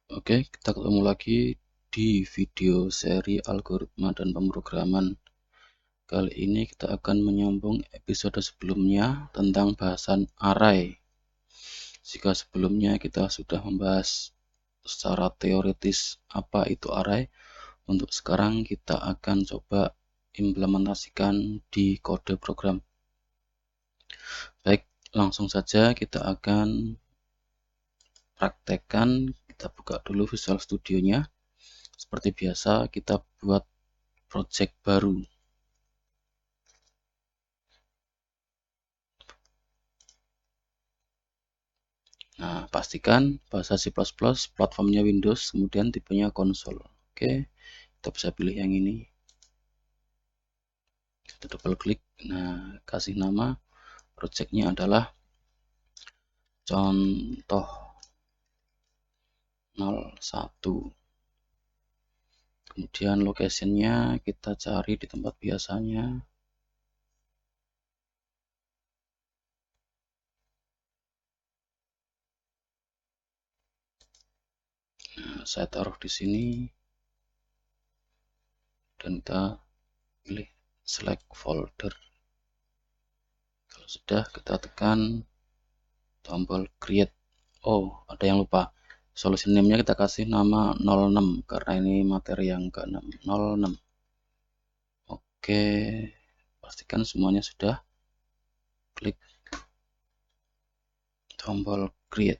Oke, kita ketemu lagi di video seri algoritma dan pemrograman. Kali ini kita akan menyambung episode sebelumnya tentang bahasan array. Jika sebelumnya kita sudah membahas secara teoritis apa itu array, untuk sekarang kita akan coba implementasikan di kode program. Baik, langsung saja kita akan praktekkan. Kita buka dulu Visual Studio-nya. Seperti biasa, kita buat project baru. Nah, pastikan bahasa C++, platformnya Windows, kemudian tipenya konsol. Oke, kita bisa pilih yang ini. Kita double klik. Nah, kasih nama projectnya adalah contoh 01. Kemudian locationnya kita cari di tempat biasanya. Nah, saya taruh di sini dan kita pilih select folder. Kalau sudah, kita tekan tombol create. Oh, ada yang lupa. Solution name-nya kita kasih nama 06 karena ini materi yang ke-6. 06. Oke, pastikan semuanya sudah. Klik tombol create.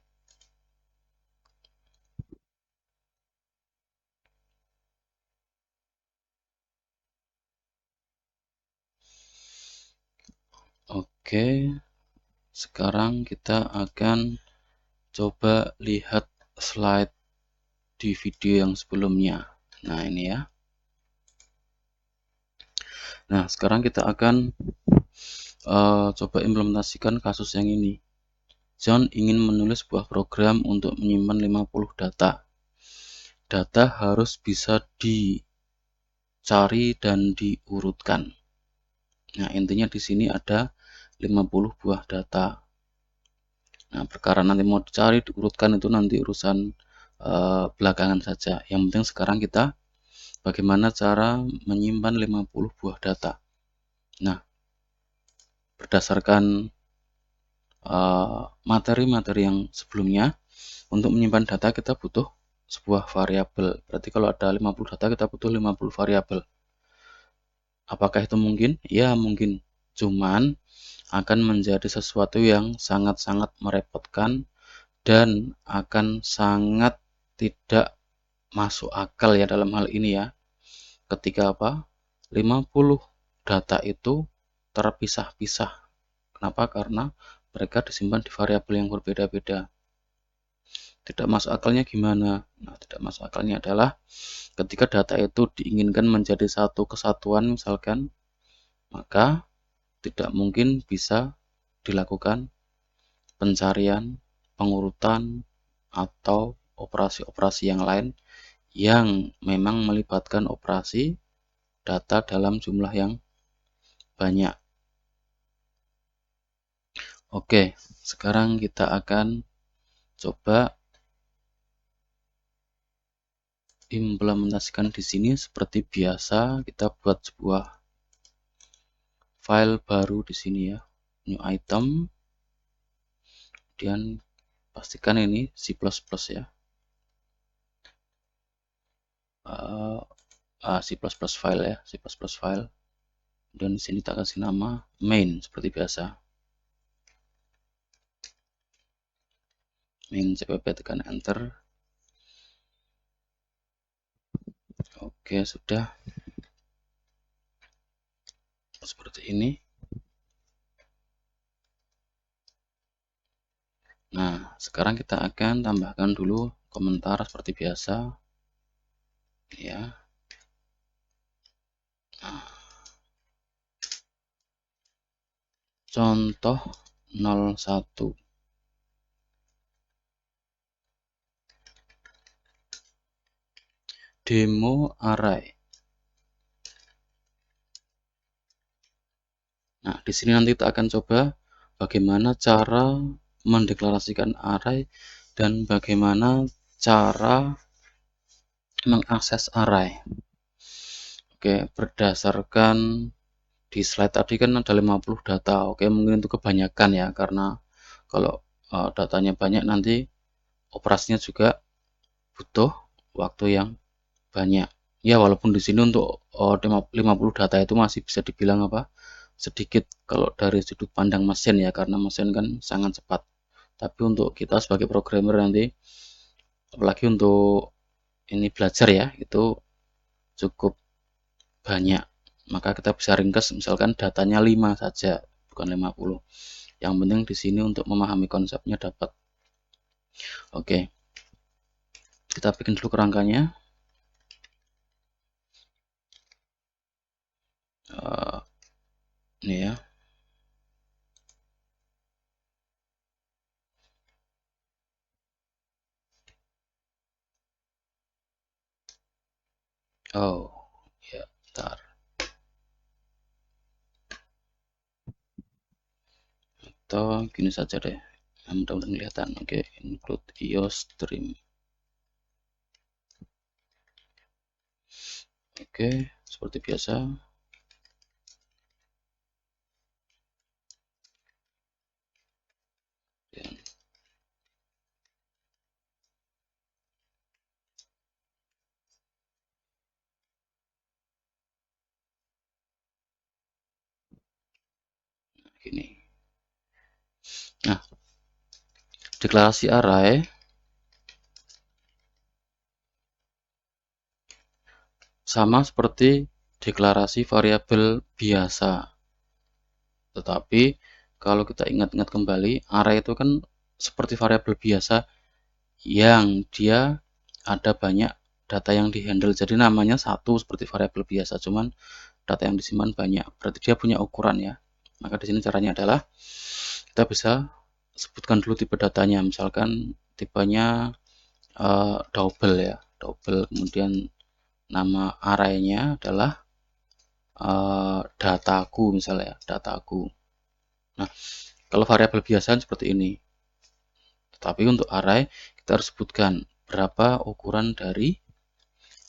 Oke, sekarang kita akan coba lihat slide di video yang sebelumnya. Nah, ini ya. Nah, sekarang kita akan coba implementasikan kasus yang ini. John ingin menulis sebuah program untuk menyimpan 50 data. Data harus bisa dicari dan diurutkan. Nah, intinya di sini ada 50 buah data. Nah, perkara nanti mau dicari, diurutkan itu nanti urusan belakangan saja. Yang penting sekarang kita bagaimana cara menyimpan 50 buah data. Nah, berdasarkan materi-materi yang sebelumnya, untuk menyimpan data kita butuh sebuah variabel. Berarti kalau ada 50 data kita butuh 50 variabel. Apakah itu mungkin? Ya, mungkin. Cuman akan menjadi sesuatu yang sangat-sangat merepotkan dan akan sangat tidak masuk akal ya dalam hal ini ya. Ketika 50 data itu terpisah-pisah. Kenapa? Karena mereka disimpan di variabel yang berbeda-beda. Tidak masuk akalnya gimana? Nah, tidak masuk akalnya adalah ketika data itu diinginkan menjadi satu kesatuan misalkan, maka tidak mungkin bisa dilakukan pencarian, pengurutan, atau operasi-operasi yang lain yang memang melibatkan operasi data dalam jumlah yang banyak. Oke, sekarang kita akan coba implementasikan di sini. Seperti biasa, kita buat sebuah file baru di sini ya, new item. Kemudian pastikan ini C++ ya, C++ file ya, C++ file. Dan di sini kita kasih nama main seperti biasa. Main cpp, tekan enter. Oke, sudah seperti ini. Nah, sekarang kita akan tambahkan dulu komentar seperti biasa ya. Nah, contoh 01 demo array. Nah, di sini nanti kita akan coba bagaimana cara mendeklarasikan array dan bagaimana cara mengakses array. Oke, berdasarkan di slide tadi kan ada 50 data. Oke, mungkin itu kebanyakan ya, karena kalau datanya banyak nanti operasinya juga butuh waktu yang banyak. Ya, walaupun di sini untuk 50 data itu masih bisa dibilang apa? Sedikit kalau dari sudut pandang mesin ya, karena mesin kan sangat cepat. Tapi untuk kita sebagai programmer nanti, apalagi untuk ini belajar ya, itu cukup banyak. Maka kita bisa ringkas misalkan datanya 5 saja, bukan 50. Yang penting di sini untuk memahami konsepnya dapat. Oke. Kita bikin dulu kerangkanya. Ini ya. Oh, ya, bentar. Atau gini saja deh. Mudah-mudahan kelihatan. Oke, include iostream. Oke, seperti biasa. Dan gini. Nah, deklarasi array sama seperti deklarasi variabel biasa. Tetapi kalau kita ingat-ingat kembali, array itu kan seperti variabel biasa yang dia ada banyak data yang dihandle. Jadi namanya satu seperti variabel biasa, cuman data yang disimpan banyak. Berarti dia punya ukuran ya. Maka di sini caranya adalah kita bisa sebutkan dulu tipe datanya. Misalkan tipenya double ya, double. Kemudian nama arraynya adalah dataku misalnya ya, dataku. Nah, kalau variabel biasa seperti ini. Tetapi untuk array kita harus sebutkan berapa ukuran dari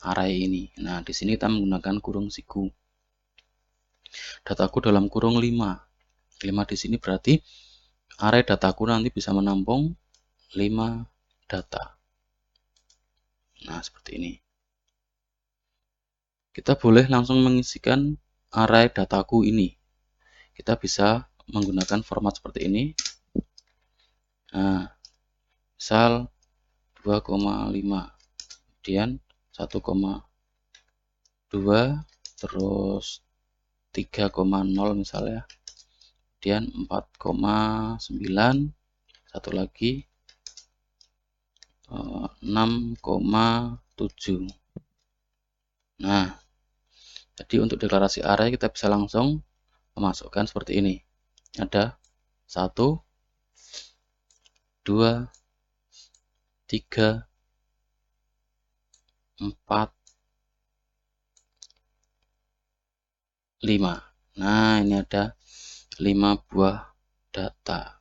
array ini. Nah, di sini kita menggunakan kurung siku. Dataku dalam kurung 5. 5 di sini berarti array dataku nanti bisa menampung 5 data. Nah, seperti ini. Kita boleh langsung mengisikan array dataku ini. Kita bisa menggunakan format seperti ini. Nah, misal 2,5, kemudian 1,2, terus 3,0 misalnya, kemudian 4,9, satu lagi 6,7. Nah, jadi untuk deklarasi array kita bisa langsung memasukkan seperti ini. Ada 1, 2, 3, 4, 5. Nah, ini ada 5 buah data.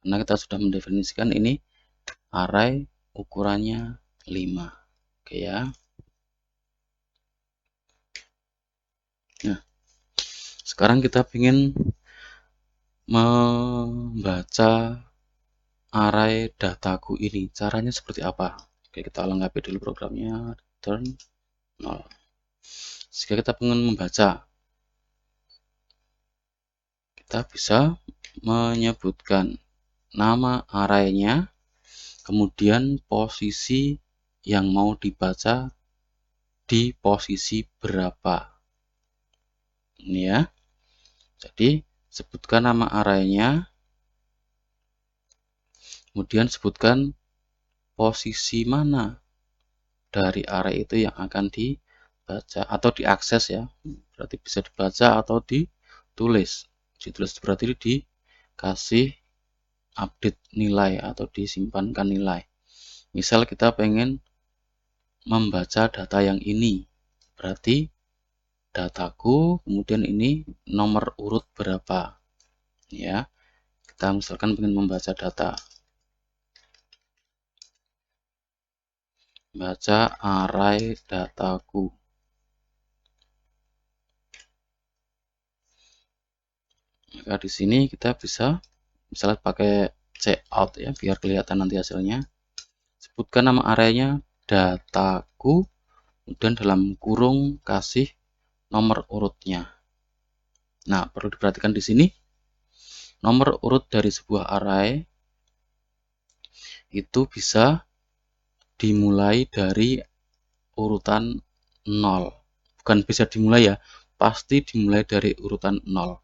Karena kita sudah mendefinisikan ini array ukurannya 5. Oke ya. Nah, sekarang kita ingin membaca array dataku ini. Caranya seperti apa? Oke, kita lengkapi dulu programnya. Return 0. Jika kita ingin membaca, kita bisa menyebutkan nama arraynya, kemudian posisi yang mau dibaca di posisi berapa. Ini ya. Jadi sebutkan nama arraynya, kemudian sebutkan posisi mana dari array itu yang akan dibaca atau diakses ya. Berarti bisa dibaca atau ditulis. Ditulis berarti dikasih update nilai atau disimpankan nilai. Misal kita pengen membaca data yang ini, berarti dataku, kemudian ini nomor urut berapa ya. Kita misalkan ingin membaca data Baca array dataku. Maka di sini kita bisa misalnya pakai cout ya, biar kelihatan nanti hasilnya. Sebutkan nama arraynya dataku, kemudian dalam kurung kasih nomor urutnya. Nah, perlu diperhatikan di sini nomor urut dari sebuah array itu bisa dimulai dari urutan 0. Bukan bisa dimulai ya, pasti dimulai dari urutan 0.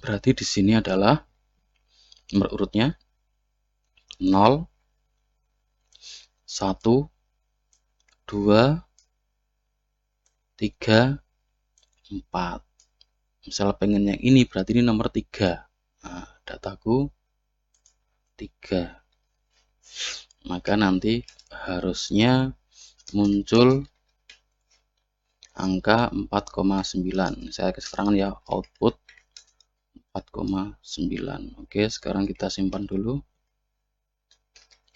Berarti di sini adalah nomor urutnya 0, 1, 2, 3, 4. Misal pengen yang ini, berarti ini nomor 3. Nah, dataku 3. Maka nanti harusnya muncul angka 4,9. Saya kasih keterangan ya, output 4,9. Oke, sekarang kita simpan dulu.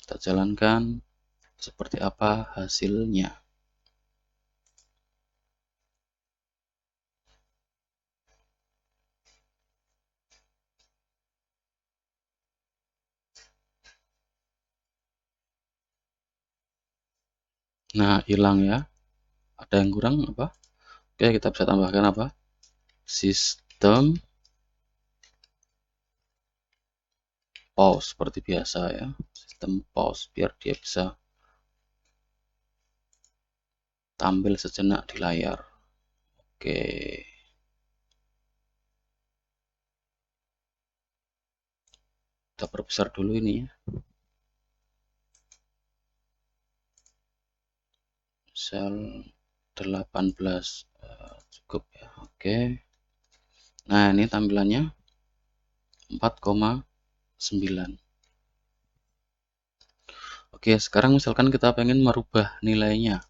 Kita jalankan seperti apa hasilnya. Nah, hilang ya. Ada yang kurang apa? Oke, kita bisa tambahkan apa? Sistem pause seperti biasa ya. Sistem pause biar dia bisa tampil sejenak di layar. Oke. Kita perbesar dulu ini ya. Sel 18 cukup ya. Oke. Nah, ini tampilannya 4,9. Oke, sekarang misalkan kita pengen merubah nilainya.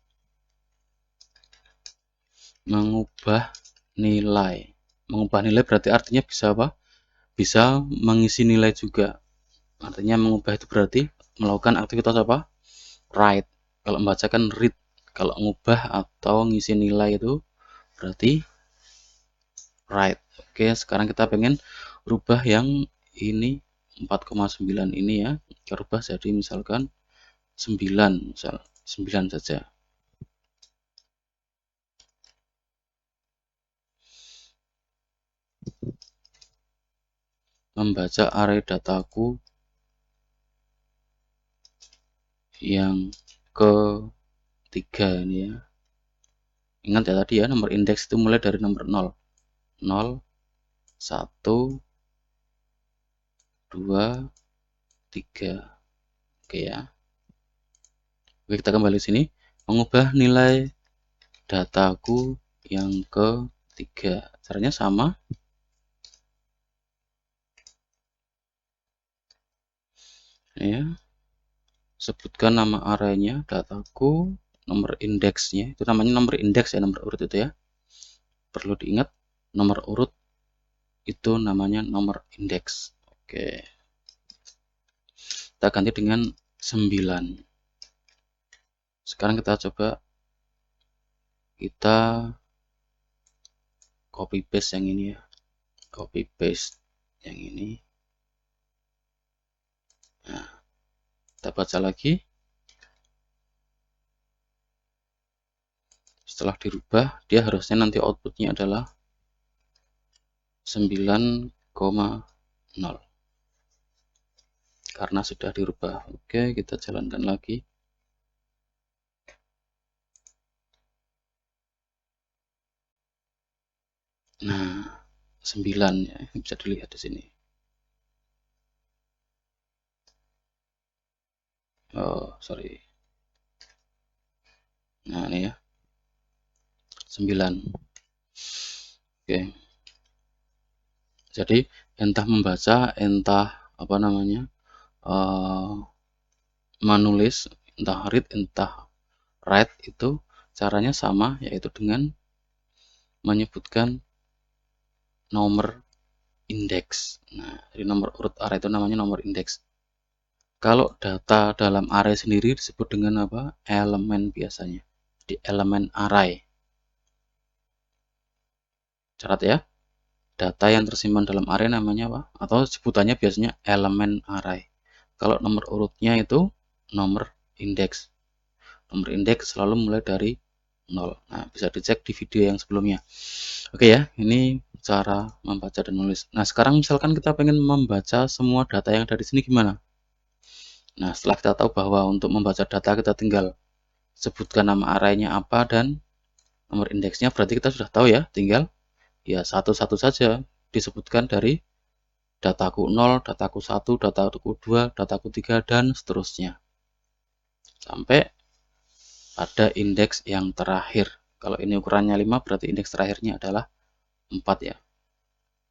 Mengubah nilai. Mengubah nilai berarti artinya bisa apa? Bisa mengisi nilai juga. Artinya mengubah itu berarti melakukan aktivitas apa? Write. Kalau membacakan read. Kalau mengubah atau ngisi nilai itu berarti write. Oke, sekarang kita pengen rubah yang ini 4,9 ini ya. Kita rubah jadi misalkan 9, misal 9 saja. Membaca array dataku yang ketiga ini ya. Ingat ya tadi ya, nomor indeks itu mulai dari nomor 0. 0, 1, 2, 3. Oke ya. Oke, kita kembali sini. Mengubah nilai dataku yang ketiga. Caranya sama. Ya. Sebutkan nama arraynya, dataku, nomor indeksnya. Itu namanya nomor indeks ya, nomor urut itu ya. Perlu diingat, nomor urut itu namanya nomor indeks. Oke. Kita ganti dengan 9. Sekarang kita coba kita copy paste yang ini ya. Copy paste yang ini. Nah, kita baca lagi. Setelah dirubah, dia harusnya nanti outputnya adalah 9,0 karena sudah dirubah. Oke, kita jalankan lagi. Nah, 9 ya, bisa dilihat di sini. Oh, sorry. Nah, ini ya. 9. Oke. Jadi, entah membaca, entah apa namanya? Menulis, entah read, entah write itu caranya sama, yaitu dengan menyebutkan nomor indeks. Nah, jadi nomor urut array itu namanya nomor indeks. Kalau data dalam array sendiri disebut dengan apa? Elemen biasanya. Di elemen array. Catat ya. Data yang tersimpan dalam array namanya apa? Atau sebutannya biasanya elemen array. Kalau nomor urutnya itu nomor indeks. Nomor indeks selalu mulai dari 0. Nah, bisa dicek di video yang sebelumnya. Oke ya, ini cara membaca dan menulis. Nah, sekarang misalkan kita pengen membaca semua data yang ada di sini gimana? Nah, setelah kita tahu bahwa untuk membaca data kita tinggal sebutkan nama arraynya apa dan nomor indeksnya, berarti kita sudah tahu ya, tinggal ya satu-satu saja disebutkan dari dataku 0, dataku 1, dataku 2, dataku 3, dan seterusnya. Sampai pada indeks yang terakhir. Kalau ini ukurannya 5, berarti indeks terakhirnya adalah 4 ya.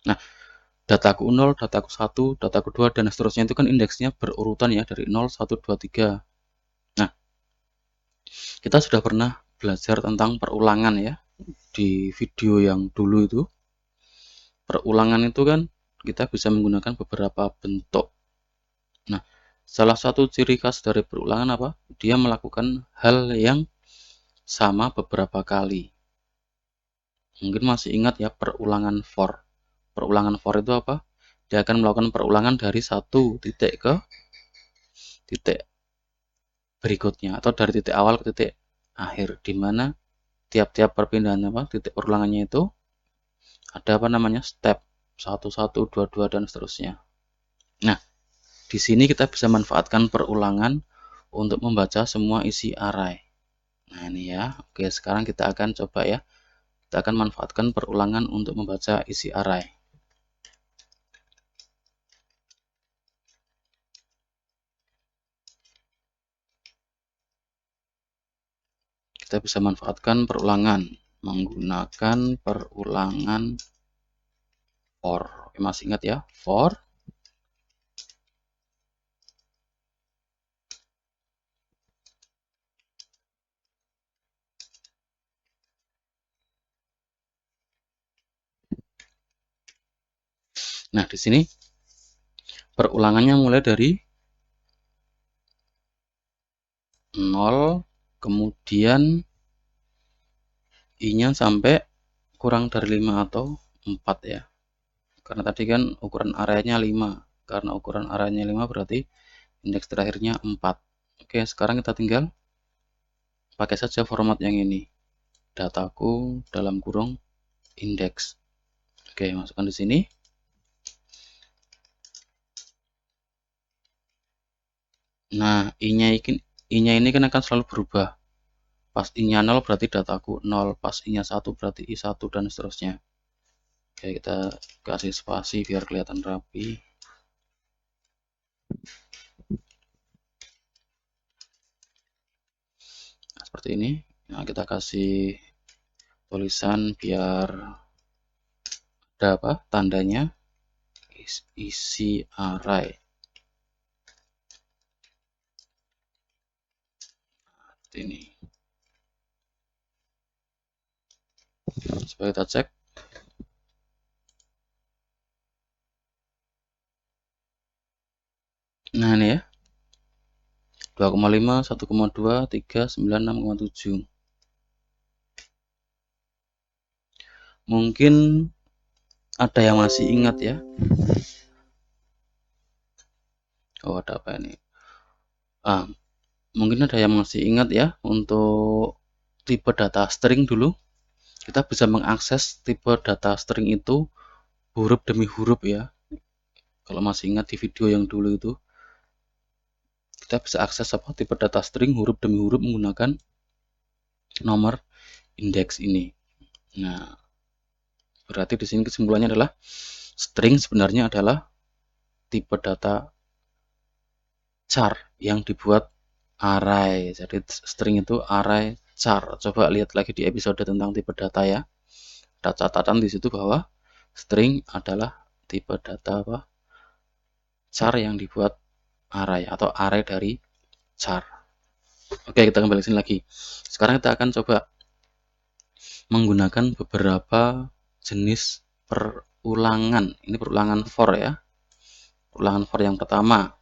Nah, dataku 0, dataku 1, dataku 2, dan seterusnya itu kan indeksnya berurutan ya, dari 0, 1, 2, 3. Nah, kita sudah pernah belajar tentang perulangan ya, di video yang dulu itu. Perulangan itu kan kita bisa menggunakan beberapa bentuk. Nah, salah satu ciri khas dari perulangan apa? Dia melakukan hal yang sama beberapa kali. Mungkin masih ingat ya perulangan for. Perulangan for itu apa? Dia akan melakukan perulangan dari satu titik ke titik berikutnya, atau dari titik awal ke titik akhir, di mana tiap-tiap perpindahan apa titik perulangannya itu ada apa namanya step 1, 1, 2, 2, dan seterusnya. Nah, di sini kita bisa manfaatkan perulangan untuk membaca semua isi array. Nah, ini ya. Oke, sekarang kita akan coba ya. Kita akan manfaatkan perulangan untuk membaca isi array. Kita bisa manfaatkan perulangan menggunakan perulangan for. Oke, masih ingat ya? For. Nah, di sini perulangannya mulai dari 0, kemudian i-nya sampai kurang dari 5 atau 4 ya. Karena tadi kan ukuran arraynya 5. Karena ukuran arraynya 5 berarti indeks terakhirnya 4. Oke, sekarang kita tinggal pakai saja format yang ini. Dataku dalam kurung indeks. Oke, masukkan di sini. Nah, i-nya ini kan akan selalu berubah. Pas i-nya 0 berarti dataku 0, pas i-nya 1 berarti i1, dan seterusnya. Oke, kita kasih spasi biar kelihatan rapi. Nah, seperti ini. Nah, kita kasih tulisan biar ada apa? Tandanya isi array. Seperti ini. Supaya kita cek. Nah, ini ya. 2,5, 1,2, 3, 9, 6,7. Mungkin ada yang masih ingat ya. Oh, ada apa ini? Mungkin ada yang masih ingat ya, untuk tipe data string dulu. Kita bisa mengakses tipe data string itu huruf demi huruf ya. Kalau masih ingat di video yang dulu itu, kita bisa akses apa tipe data string huruf demi huruf menggunakan nomor indeks ini. Nah, berarti di sini kesimpulannya adalah string sebenarnya adalah tipe data char yang dibuat array. Jadi string itu array char. Coba lihat lagi di episode tentang tipe data ya. Ada catatan di situ bahwa string adalah tipe data apa? Char yang dibuat array atau array dari char. Oke, kita kembali sini lagi. Sekarang kita akan coba menggunakan beberapa jenis perulangan. Ini perulangan for ya. Perulangan for yang pertama.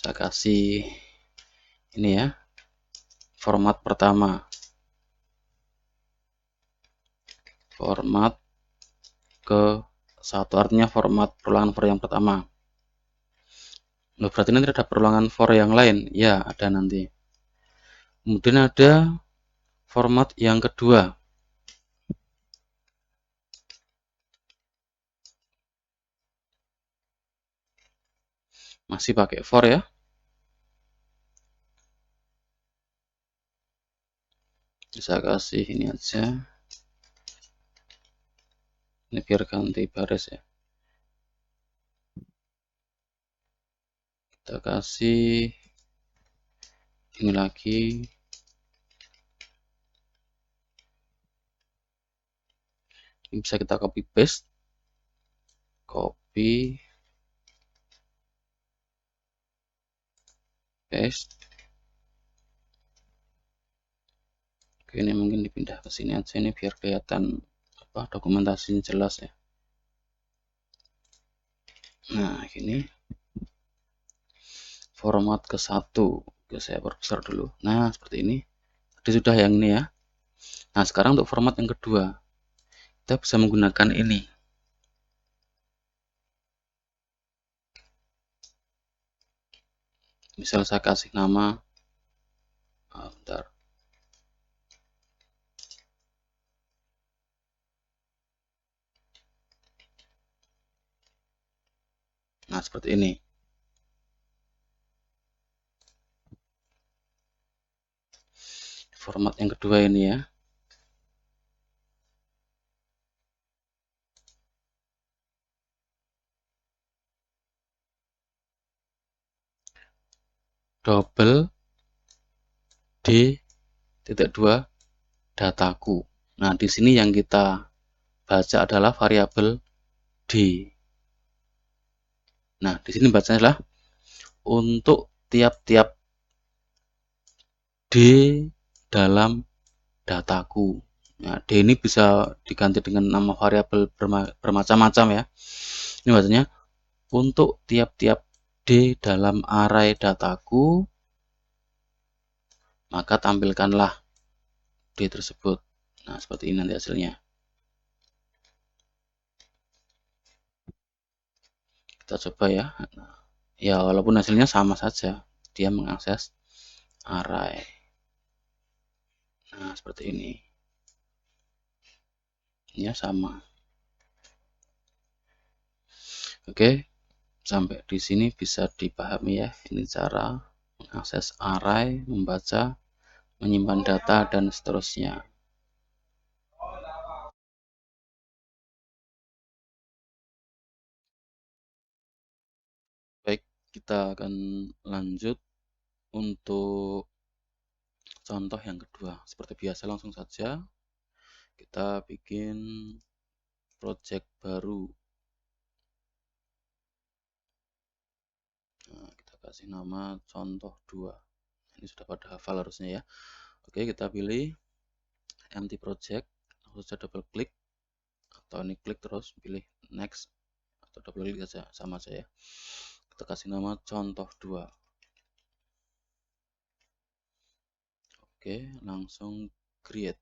Saya kasih ini ya, format pertama, format ke 1, artinya format perulangan for yang pertama. Loh, berarti nanti ada perulangan for yang lain? Ya, ada nanti. Kemudian ada format yang kedua. Masih pakai for ya. Bisa kasih ini aja. Ini biar ganti baris ya. Kita kasih ini lagi. Ini bisa kita copy paste. Copy paste. Oke, ini mungkin dipindah ke sini aja ini biar kelihatan apa dokumentasinya jelas ya. Nah, ini format ke 1. Oke, saya perbesar dulu. Nah, seperti ini. Tadi sudah yang ini ya. Nah, sekarang untuk format yang kedua, kita bisa menggunakan ini. Misal saya kasih nama, bentar. Nah, seperti ini. Format yang kedua ini ya. Double D.2 dataku. Nah, di sini yang kita baca adalah variabel D. Nah, di sini bacanya adalah untuk tiap-tiap D dalam dataku. Nah, D ini bisa diganti dengan nama variabel bermacam-macam ya. Ini bacanya untuk tiap-tiap D dalam array dataku, maka tampilkanlah D tersebut. Nah, seperti ini nanti hasilnya. Kita coba ya. Nah, ya, walaupun hasilnya sama saja, dia mengakses array. Nah, seperti ini. Ya, sama. Oke, sampai di sini bisa dipahami ya. Ini cara mengakses array, membaca, menyimpan data, dan seterusnya. Baik, kita akan lanjut untuk contoh yang kedua. Seperti biasa, langsung saja kita bikin project baru. Nah, kita kasih nama contoh 2. Ini sudah pada hafal harusnya ya. Oke, kita pilih empty project, langsung saja double klik, atau ini klik terus pilih next, atau double klik saja, sama saja ya. Kita kasih nama contoh 2. Oke, langsung create.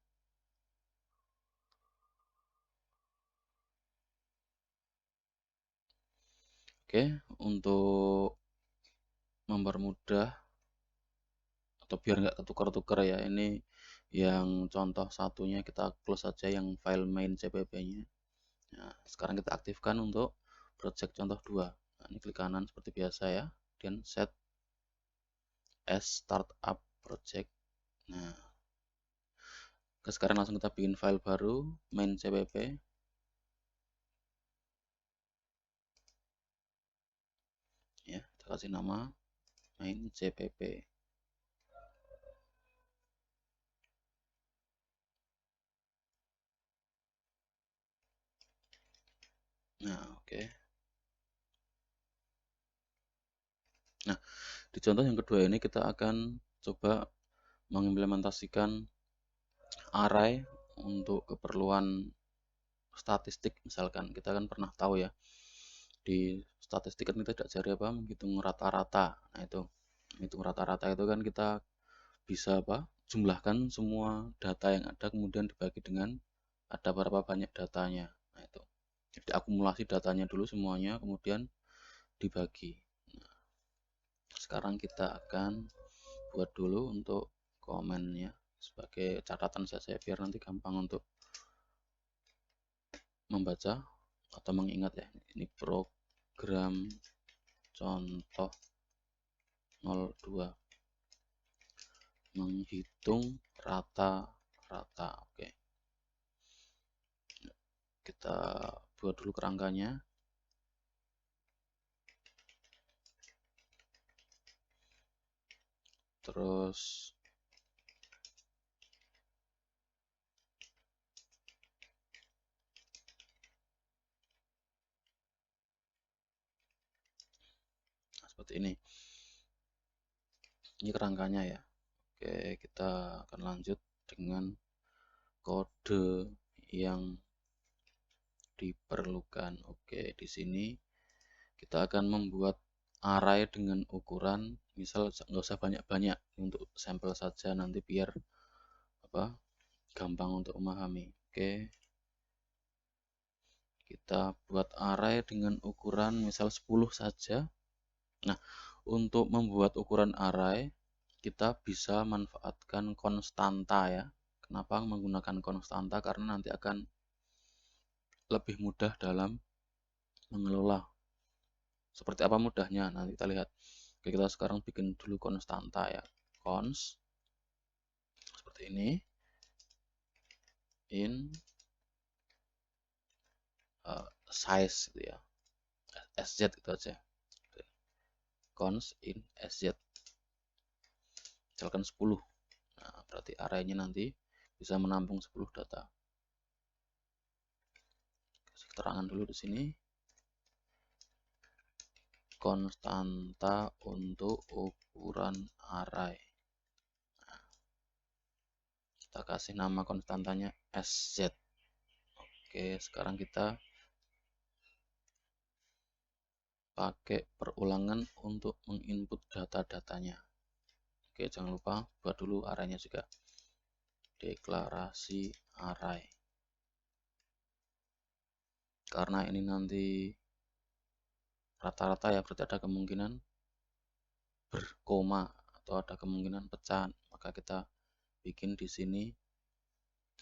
Oke, untuk mempermudah atau biar nggak ketukar-tukar ya, ini yang contoh satunya kita close saja yang file main cpp-nya. Nah, sekarang kita aktifkan untuk project contoh 2. Nah, ini klik kanan seperti biasa ya, dan set as startup project. Nah, sekarang langsung kita bikin file baru, main cpp. Ya, kita kasih nama main cpp. Nah, oke. Nah, di contoh yang kedua ini kita akan coba mengimplementasikan array untuk keperluan statistik. Misalkan kita kan pernah tahu ya, Di statistik kan kita diajari apa? Menghitung rata-rata. Nah, itu menghitung rata-rata itu kan kita bisa apa? Jumlahkan semua data yang ada kemudian dibagi dengan ada berapa banyak datanya. Nah, itu. Jadi akumulasi datanya dulu semuanya kemudian dibagi. Nah, sekarang kita akan buat dulu untuk komennya sebagai catatan saja biar nanti gampang untuk membaca atau mengingat ya. Ini program contoh 02 menghitung rata-rata. Oke, kita buat dulu kerangkanya. Terus seperti ini kerangkanya ya. Oke, kita akan lanjut dengan kode yang diperlukan. Oke, di sini kita akan membuat array dengan ukuran misal nggak usah banyak-banyak untuk sampel saja nanti biar apa gampang untuk memahami. Oke, kita buat array dengan ukuran misal 10 saja. Nah, untuk membuat ukuran array kita bisa manfaatkan konstanta ya. Kenapa menggunakan konstanta? Karena nanti akan lebih mudah dalam mengelola. Seperti apa mudahnya? Nanti kita lihat. Oke, kita sekarang bikin dulu konstanta ya. Const seperti ini. In size gitu ya. SZ gitu aja. Const in SZ. Misalkan 10. Nah, berarti arraynya nanti bisa menampung 10 data. Kasih keterangan dulu di sini. Konstanta untuk ukuran array. Nah, kita kasih nama konstantanya SZ. Oke, sekarang kita pakai perulangan untuk menginput data-datanya. Oke, jangan lupa buat dulu arraynya juga. Deklarasi array. Karena ini nanti rata-rata ya, berarti ada kemungkinan berkoma atau ada kemungkinan pecahan. Maka kita bikin di sini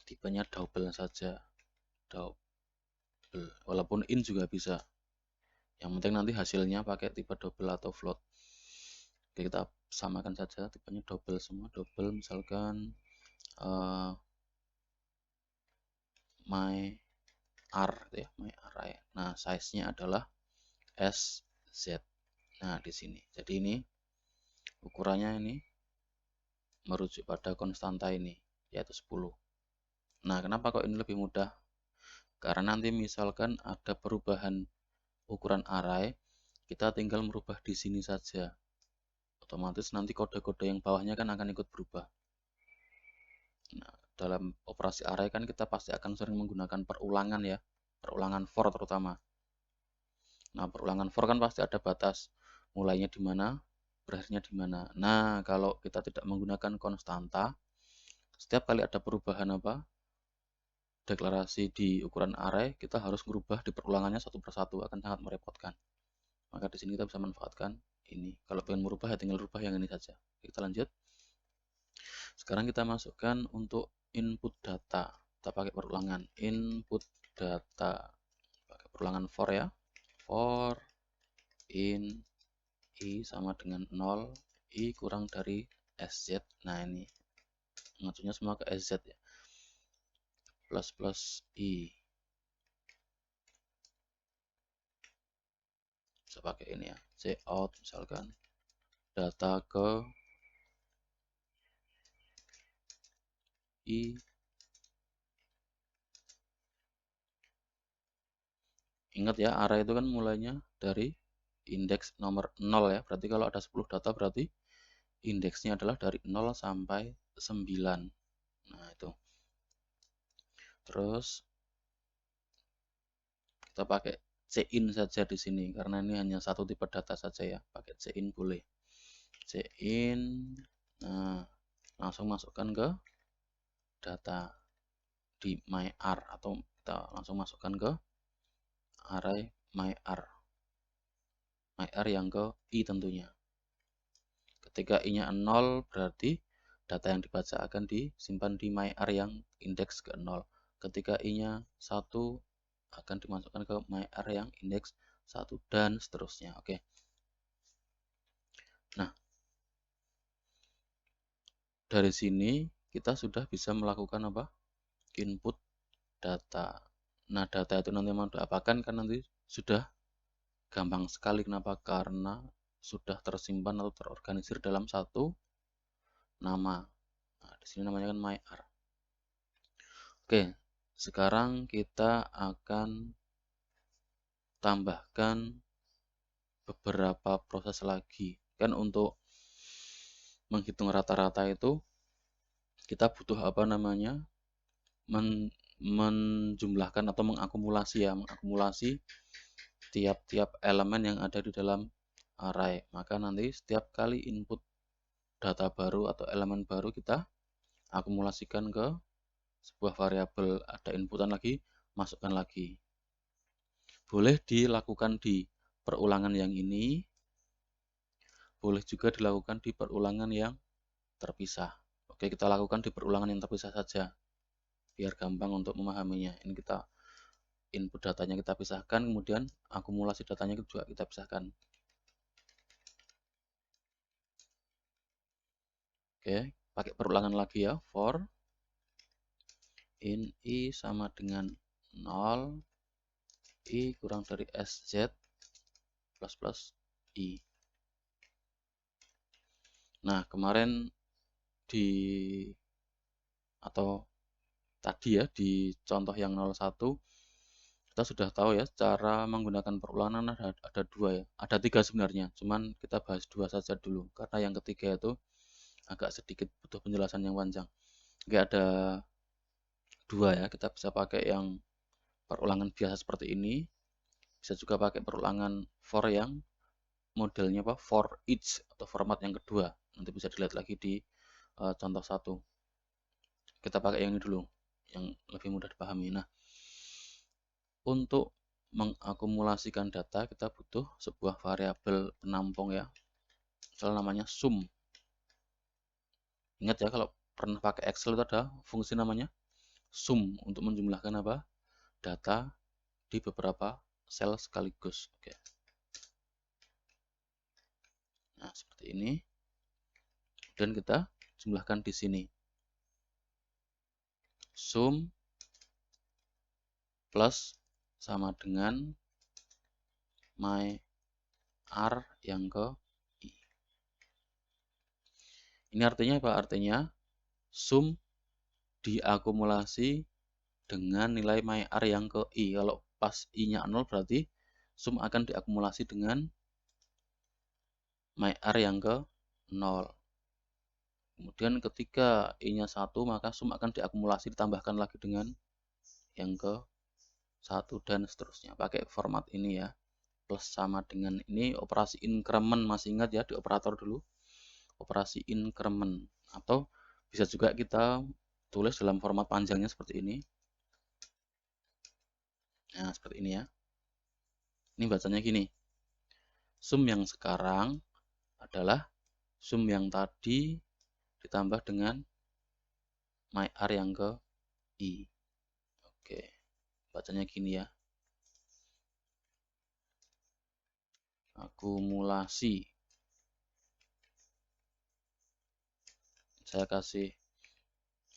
tipenya double saja. Double. Walaupun in juga bisa. Yang penting nanti hasilnya pakai tipe double atau float. Oke, kita samakan saja tipenya double semua. Double misalkan my r ya, my array. Nah, size-nya adalah SZ. Nah, di sini. Jadi ini ukurannya ini merujuk pada konstanta ini, yaitu 10. Nah, kenapa kok ini lebih mudah? Karena nanti misalkan ada perubahan ukuran array, kita tinggal merubah di sini saja. Otomatis nanti kode-kode yang bawahnya kan akan ikut berubah. Nah, dalam operasi array kan kita pasti akan sering menggunakan perulangan ya, perulangan for terutama. Nah, perulangan for kan pasti ada batas, mulainya di mana, berakhirnya di mana. Nah, kalau kita tidak menggunakan konstanta, setiap kali ada perubahan apa, deklarasi di ukuran array, kita harus merubah di perulangannya satu persatu, akan sangat merepotkan. Maka di sini kita bisa manfaatkan ini. Kalau pengen merubah ya tinggal rubah yang ini saja. Kita lanjut. Sekarang kita masukkan untuk input data. Kita pakai perulangan input data. Pakai perulangan for ya. For in i sama dengan 0, i kurang dari sz. Nah, ini ngacunya semua ke sz ya. Plus i. Bisa pakai ini ya. Cout misalkan data ke i. Ingat ya, array itu kan mulainya dari indeks nomor 0 ya. Berarti kalau ada 10 data berarti indeksnya adalah dari 0 sampai 9. Nah, itu. Terus kita pakai cin saja di sini karena ini hanya satu tipe data saja ya. Pakai cin boleh. Cin. Nah, langsung masukkan ke data di myAr atau kita langsung masukkan ke array myAr. myAr yang ke i tentunya. Ketika i-nya 0 berarti data yang dibaca akan disimpan di myAr yang indeks ke 0. Ketika i-nya 1 akan dimasukkan ke myAr yang indeks 1 dan seterusnya. Oke. Nah, dari sini kita sudah bisa melakukan apa? Input data. Nah, data itu nanti mau diapakan kan nanti sudah gampang sekali. Kenapa? Karena sudah tersimpan atau terorganisir dalam satu nama. Nah, di sini namanya kan myAr. Oke, sekarang kita akan tambahkan beberapa proses lagi. Kan untuk menghitung rata-rata itu kita butuh apa namanya? Menjumlahkan atau mengakumulasi ya, mengakumulasi tiap-tiap elemen yang ada di dalam array. Maka nanti setiap kali input data baru atau elemen baru kita akumulasikan ke sebuah variabel. Ada inputan lagi, masukkan lagi. Boleh dilakukan di perulangan yang ini, boleh juga dilakukan di perulangan yang terpisah. Oke, kita lakukan di perulangan yang terpisah saja, biar gampang untuk memahaminya. Ini kita input datanya kita pisahkan, kemudian akumulasi datanya juga kita pisahkan. Oke, pakai perulangan lagi ya, for in i sama dengan 0, i kurang dari sz plus i. Nah, kemarin tadi ya di contoh yang 01 kita sudah tahu ya cara menggunakan perulangan ada dua ya. Ada tiga sebenarnya, cuman kita bahas dua saja dulu karena yang ketiga itu agak sedikit butuh penjelasan yang panjang. Oke, ada dua ya, kita bisa pakai yang perulangan biasa seperti ini, bisa juga pakai perulangan for yang modelnya apa, for each atau format yang kedua. Nanti bisa dilihat lagi di contoh 1. Kita pakai yang ini dulu, yang lebih mudah dipahami. Nah, untuk mengakumulasikan data kita butuh sebuah variabel penampung ya, misalnya namanya sum. Ingat ya, kalau pernah pakai Excel itu ada fungsi namanya sum untuk menjumlahkan apa, data di beberapa sel sekaligus. Oke. Nah, seperti ini. Dan kita jumlahkan di sini. Sum plus sama dengan myAr yang ke i. Ini artinya apa? Artinya sum diakumulasi dengan nilai myAr yang ke i. Kalau pas i-nya 0 berarti sum akan diakumulasi dengan myAr yang ke 0. Kemudian ketika i-nya 1 maka sum akan diakumulasi ditambahkan lagi dengan yang ke 1 dan seterusnya. Pakai format ini ya. Plus sama dengan ini operasi increment, masih ingat ya di operator dulu. Operasi increment atau bisa juga kita tulis dalam format panjangnya seperti ini. Nah, seperti ini ya. Ini bacanya gini. Sum yang sekarang adalah sum yang tadi ditambah dengan myAr yang ke i. Oke, bacanya gini ya. Akumulasi. Saya kasih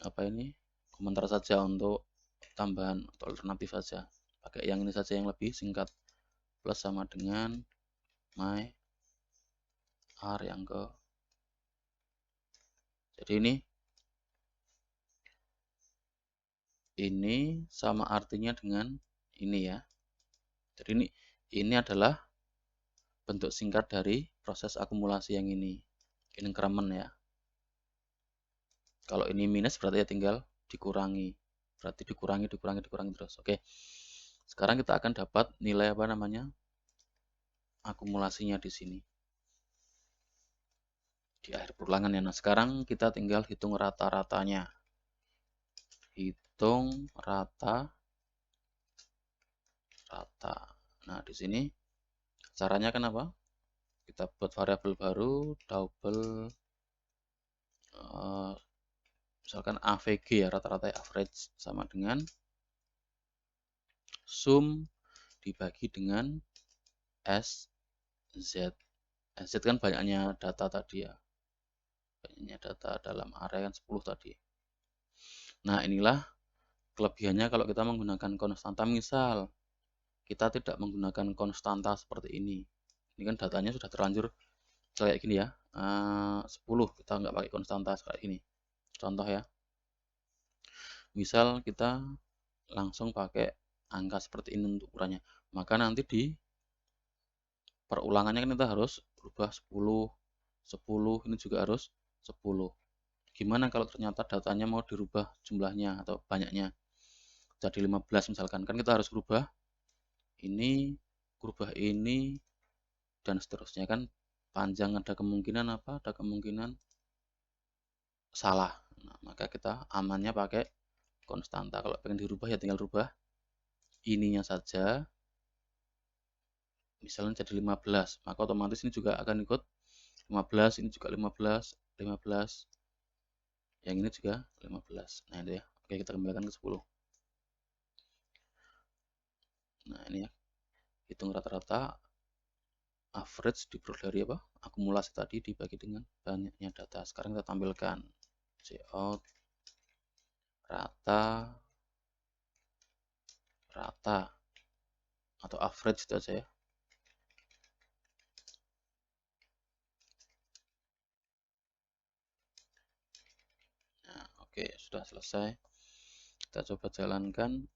apa ini? Komentar saja untuk tambahan atau alternatif saja. Pakai yang ini saja yang lebih singkat. Plus sama dengan myAr yang ke. Jadi ini sama artinya dengan ini ya. Jadi ini adalah bentuk singkat dari proses akumulasi yang ini, increment ya. Kalau ini minus berarti ya tinggal dikurangi. Berarti dikurangi terus. Oke. Sekarang kita akan dapat nilai apa namanya? Akumulasinya di sini. Di akhir perulangan ya. Nah, sekarang kita tinggal hitung rata-ratanya. Hitung rata-rata. Nah, di sini caranya kenapa? Kita buat variabel baru, double misalkan AVG ya, rata-rata average sama dengan sum dibagi dengan SZ. SZ kan banyaknya data tadi ya. Banyaknya data dalam area kan 10 tadi. Nah, inilah kelebihannya kalau kita menggunakan konstanta. Misal kita tidak menggunakan konstanta seperti ini. Ini kan datanya sudah terlanjur kayak gini ya. 10 kita nggak pakai konstanta kayak gini. Contoh ya. Misal kita langsung pakai angka seperti ini untuk ukurannya. Maka nanti di perulangannya kan kita harus berubah 10, 10, ini juga harus 10. Gimana kalau ternyata datanya mau dirubah jumlahnya atau banyaknya jadi 15 misalkan, kan kita harus berubah ini, dan seterusnya kan panjang. Ada kemungkinan apa? Ada kemungkinan salah. Nah, maka kita amannya pakai konstanta. Kalau pengen dirubah ya tinggal rubah ininya saja. Misalnya jadi 15, maka otomatis ini juga akan ikut 15, ini juga 15, 15. Yang ini juga 15. Nah, itu ya. Oke, kita kembalikan ke 10. Nah, ini ya. Hitung rata-rata average diperoleh dari apa? Akumulasi tadi dibagi dengan banyaknya data. Sekarang kita tampilkan cout rata atau average itu aja ya. Nah, oke, sudah selesai. Kita coba jalankan.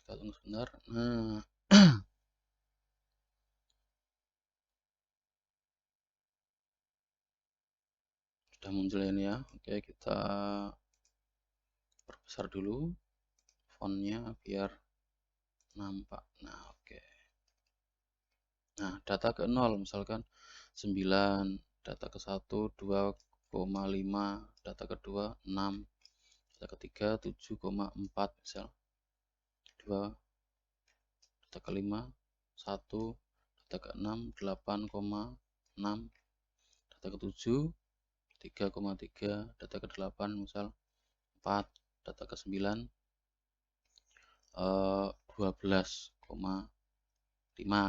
Kita tunggu sebentar. Nah, sudah muncul ini ya. Oke, kita perbesar dulu fontnya biar nampak. Nah, oke. Nah, data ke 0 misalkan 9, data ke 1 2,5, data kedua 6, data ketiga 7,4 misal. 2, data kelima 1, data ke-6 8,6, data ke-7 3,3, data ke-8 misal 4, data ke-9 12,5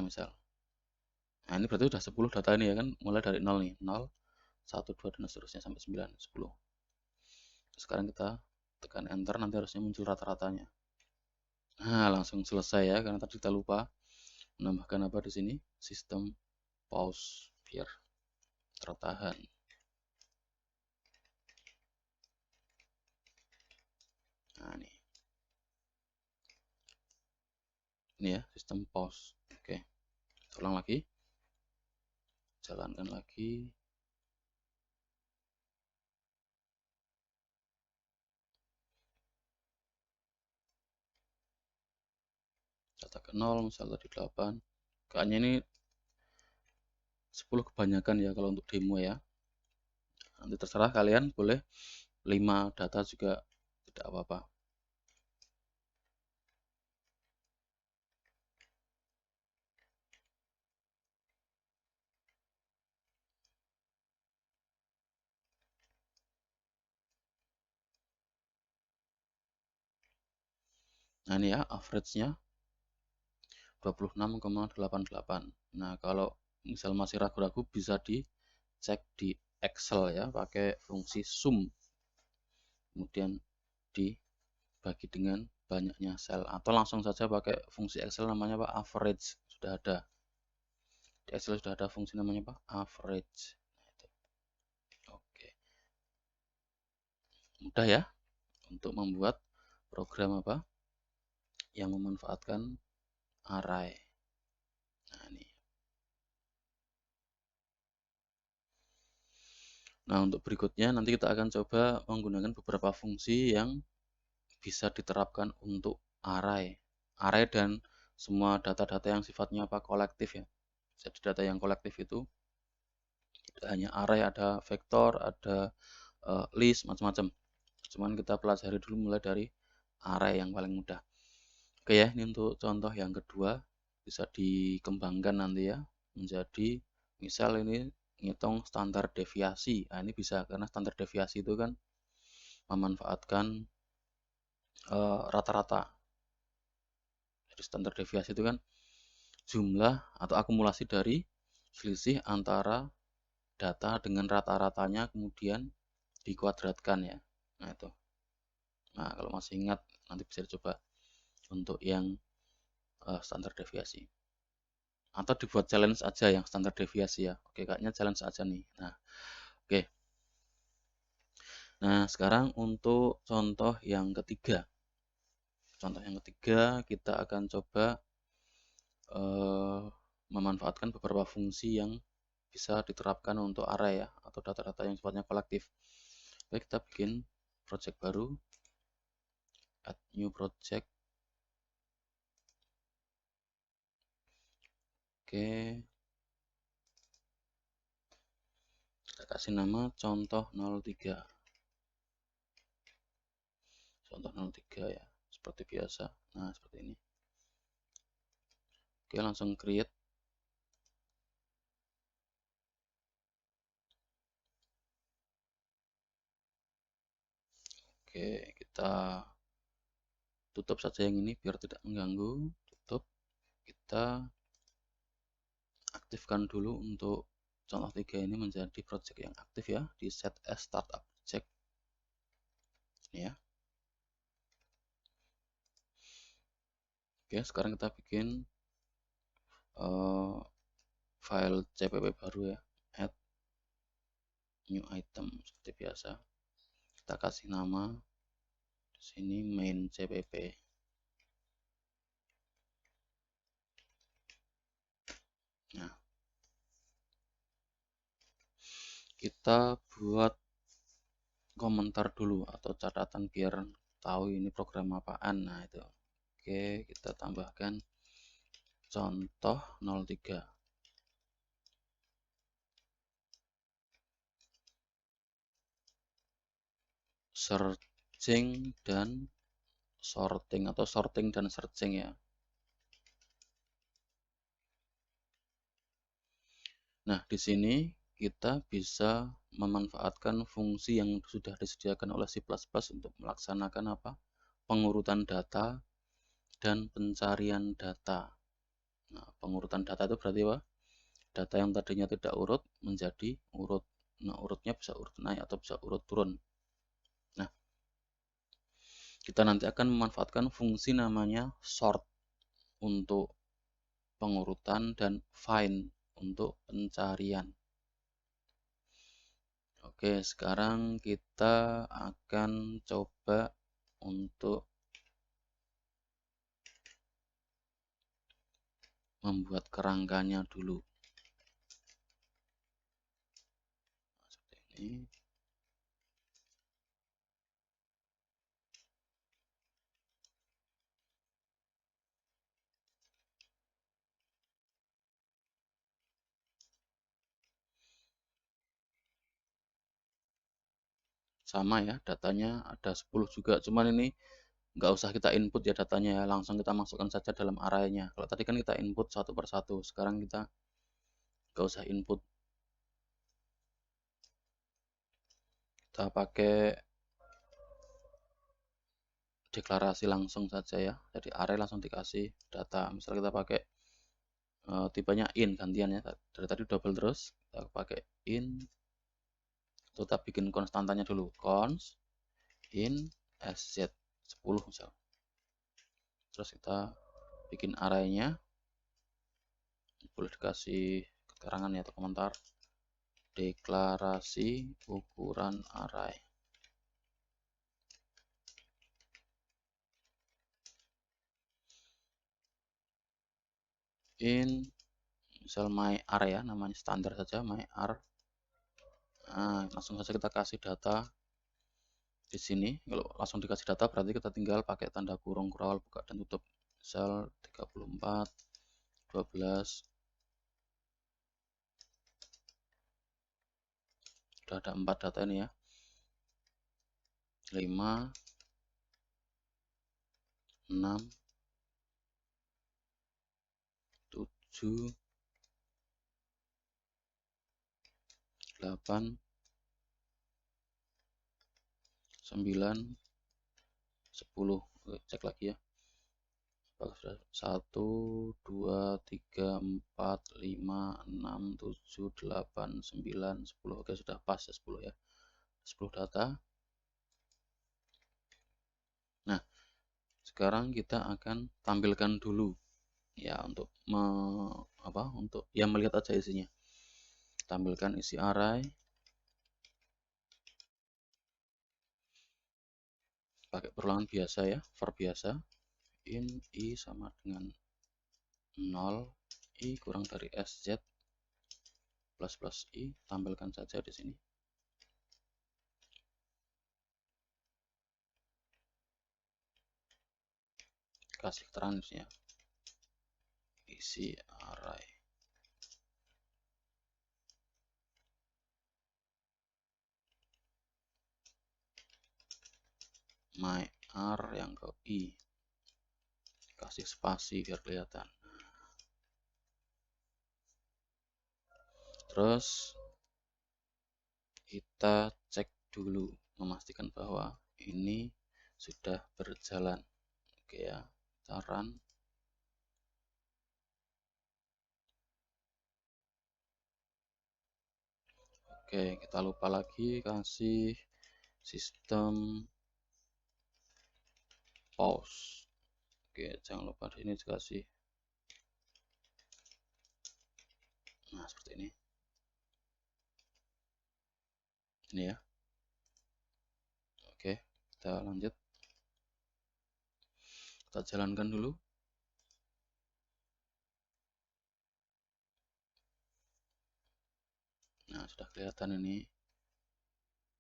misal. Nah, ini berarti sudah 10 data ini ya kan, mulai dari 0 nih, 0, 1, 2 dan seterusnya sampai 9, 10. Sekarang kita tekan enter, nanti harusnya muncul rata-ratanya. Nah, langsung selesai ya, karena tadi kita lupa menambahkan apa di sini, sistem pause biar tertahan. Nah, ini ya sistem pause. Oke, ulang lagi, jalankan lagi. Data ke 0 misal tadi 8. Kayaknya ini 10 kebanyakan ya kalau untuk demo ya. Nanti terserah kalian, boleh 5 data juga tidak apa-apa. Nah, ini ya average-nya 26,88. Nah, kalau misal masih ragu-ragu bisa dicek di Excel ya, pakai fungsi sum. Kemudian dibagi dengan banyaknya sel, atau langsung saja pakai fungsi Excel namanya apa? Average. Sudah ada. Di Excel sudah ada fungsi namanya apa? Average. Nah, itu. Oke. Mudah ya untuk membuat program apa yang memanfaatkan array. Nah, ini. Nah, untuk berikutnya nanti kita akan coba menggunakan beberapa fungsi yang bisa diterapkan untuk array. Array dan semua data-data yang sifatnya apa kolektif ya. Jadi data yang kolektif itu tidak hanya array, ada vektor, ada list, macam-macam. Cuman kita pelajari dulu mulai dari array yang paling mudah. Oke ya, ini untuk contoh yang kedua bisa dikembangkan nanti ya menjadi misal ini ngitung standar deviasi. Nah, ini bisa karena standar deviasi itu kan memanfaatkan rata-rata. Jadi standar deviasi itu kan jumlah atau akumulasi dari selisih antara data dengan rata-ratanya kemudian dikuadratkan ya. Nah, itu. Nah, kalau masih ingat nanti bisa dicoba untuk yang standar deviasi. Atau dibuat challenge aja yang standar deviasi ya. Oke, kayaknya challenge aja nih. Nah, oke. Nah, sekarang untuk contoh yang ketiga. Contoh yang ketiga kita akan coba memanfaatkan beberapa fungsi yang bisa diterapkan untuk array ya atau data-data yang sifatnya kolektif. Oke, kita bikin project baru, add new project. Oke, kita kasih nama contoh 03. Contoh 03 ya, seperti biasa. Nah, seperti ini. Oke, langsung create. Oke, kita tutup saja yang ini biar tidak mengganggu. Tutup. Kita aktifkan dulu untuk contoh 3 ini menjadi project yang aktif ya di set as startup project. Ini ya. Oke, sekarang kita bikin file cpp baru ya, add new item seperti biasa. Kita kasih nama di sini main cpp. Nah, kita buat komentar dulu atau catatan biar tahu ini program apaan. Nah, itu. Oke, kita tambahkan contoh 03. Searching dan sorting atau sorting dan searching ya. Nah, di sini kita bisa memanfaatkan fungsi yang sudah disediakan oleh C++ untuk melaksanakan apa? Pengurutan data dan pencarian data. Nah, pengurutan data itu berarti apa? Data yang tadinya tidak urut menjadi urut. Nah, urutnya bisa urut naik atau bisa urut turun. Nah, kita nanti akan memanfaatkan fungsi namanya sort untuk pengurutan dan find untuk pencarian. Oke, sekarang kita akan coba untuk membuat kerangkanya dulu. Nah, seperti ini. Sama ya, datanya ada 10 juga, cuman ini nggak usah kita input ya datanya ya, langsung kita masukkan saja dalam arraynya. Kalau tadi kan kita input satu persatu, sekarang kita nggak usah input. Kita pakai deklarasi langsung saja ya, jadi array langsung dikasih data. Misal kita pakai tipenya in gantian ya, dari tadi double terus, kita pakai in. Tetap bikin konstantanya dulu, const in sz 10 misal. Terus kita bikin arraynya, boleh dikasih keterangan ya atau komentar, deklarasi ukuran array. in misal myar ya, namanya standar saja myar. Nah, langsung saja kita kasih data di sini. Kalau langsung dikasih data berarti kita tinggal pakai tanda kurung kurawal buka dan tutup. Misal 34 12 sudah ada 4 data ini ya. 5 6 7 8 9 10. Oke, cek lagi ya. Sudah 1 2 3 4 5 6 7 8 9 10. Oke, sudah pas ya 10 ya. 10 data. Nah, sekarang kita akan tampilkan dulu ya untuk untuk yang melihat aja isinya. Tampilkan isi array pakai perulangan biasa ya, for biasa. In i sama dengan 0, i kurang dari sz plus i, tampilkan saja di sini. Kasih keterangan ya, isi array. myar yang ke i, kasih spasi biar kelihatan. Terus kita cek dulu memastikan bahwa ini sudah berjalan. Oke ya, kita run. Oke, kita lupa lagi kasih sistem pause. Oke, jangan lupa di sini dikasih. Nah, seperti ini. Ini ya. Oke, kita lanjut. Kita jalankan dulu. Nah, sudah kelihatan ini.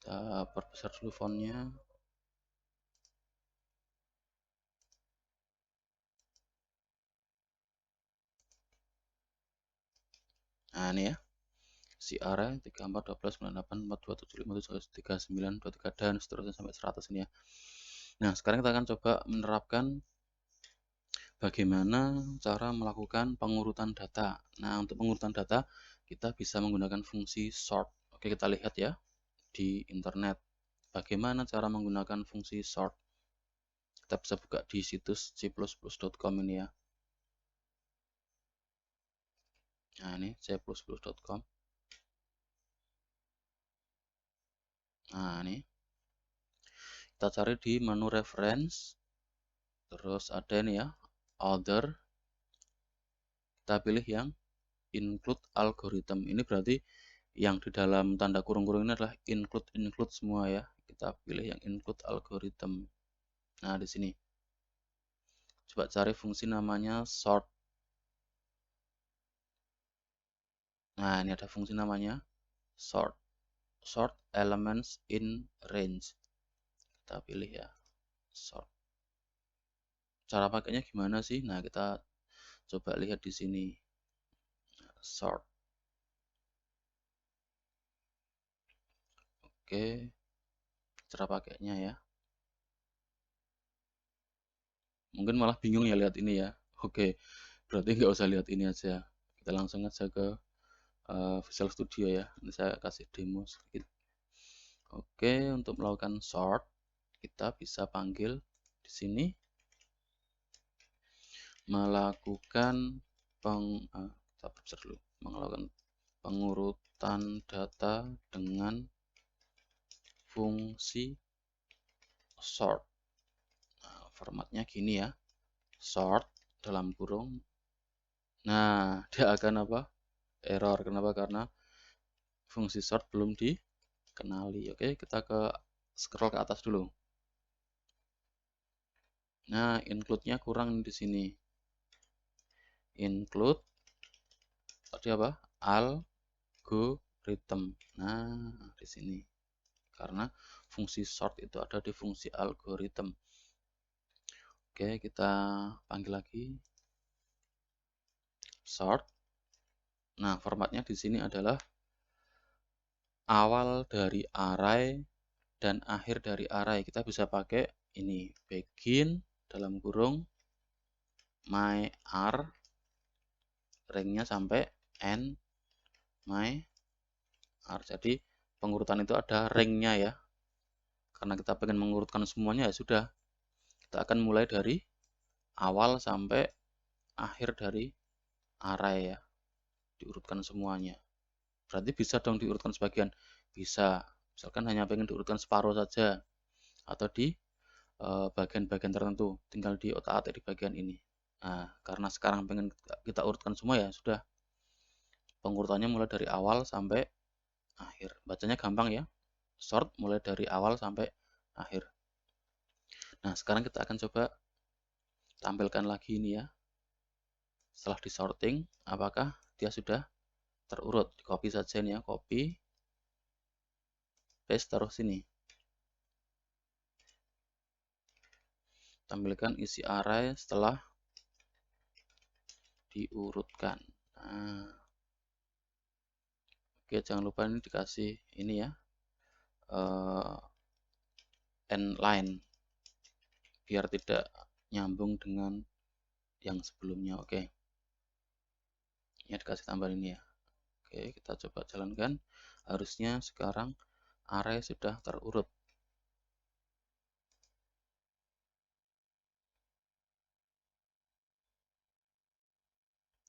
Kita perbesar dulu fontnya. Nah, ini ya. Si array 34 12 98 42 75 39 23 dan seterusnya sampai 100 ini ya. Nah, sekarang kita akan coba menerapkan bagaimana cara melakukan pengurutan data. Nah, untuk pengurutan data kita bisa menggunakan fungsi sort. Oke, kita lihat ya di internet bagaimana cara menggunakan fungsi sort. Kita bisa buka di situs c++.com ini ya. Nah, ini c++.com. Nah, ini kita cari di menu reference, terus ada ini ya, other. Kita pilih yang include algorithm. Ini berarti yang di dalam tanda kurung-kurung ini adalah include semua ya. Kita pilih yang include algorithm. Nah, di sini coba cari fungsi namanya sort. Nah, ini ada fungsi namanya sort. Sort elements in range. Kita pilih ya, sort. Cara pakainya gimana sih? Nah, kita coba lihat di sini. Sort. Oke, cara pakainya ya. Mungkin malah bingung ya lihat ini ya. Oke, berarti nggak usah lihat ini aja. Kita langsung aja ke Visual Studio ya. Ini saya kasih demo sedikit. Oke, untuk melakukan sort kita bisa panggil di sini melakukan melakukan pengurutan data dengan fungsi sort. Nah, formatnya gini ya, sort dalam kurung. Nah, dia akan apa? Error. Kenapa? Karena fungsi sort belum dikenali. Oke, kita scroll ke atas dulu. Nah, include-nya kurang di sini. Include tadi apa? Algorithm. Nah, di sini. Karena fungsi sort itu ada di fungsi algorithm. Oke, kita panggil lagi sort. Nah, formatnya di sini adalah awal dari array dan akhir dari array. Kita bisa pakai ini begin dalam kurung my r ringnya sampai n my r. Jadi pengurutan itu ada ringnya ya. Karena kita pengen mengurutkan semuanya ya sudah. Kita akan mulai dari awal sampai akhir dari array ya. Diurutkan semuanya. Berarti bisa dong diurutkan sebagian. Bisa. Misalkan hanya pengen diurutkan separuh saja. Atau di bagian-bagian tertentu. Tinggal di otak-atik di bagian ini. Nah, karena sekarang pengen kita urutkan semua ya sudah. Pengurutannya mulai dari awal sampai akhir. Bacanya gampang ya. Sort mulai dari awal sampai akhir. Nah, sekarang kita akan coba tampilkan lagi ini ya. Setelah di sorting, apakah dia sudah terurut? Di copy saja nih ya, copy, paste taruh sini. Tampilkan isi array setelah diurutkan. Nah, oke, jangan lupa ini dikasih ini ya, end line biar tidak nyambung dengan yang sebelumnya. Oke, ini dikasih tambah ini ya. Oke, kita coba jalankan. Harusnya sekarang array sudah terurut.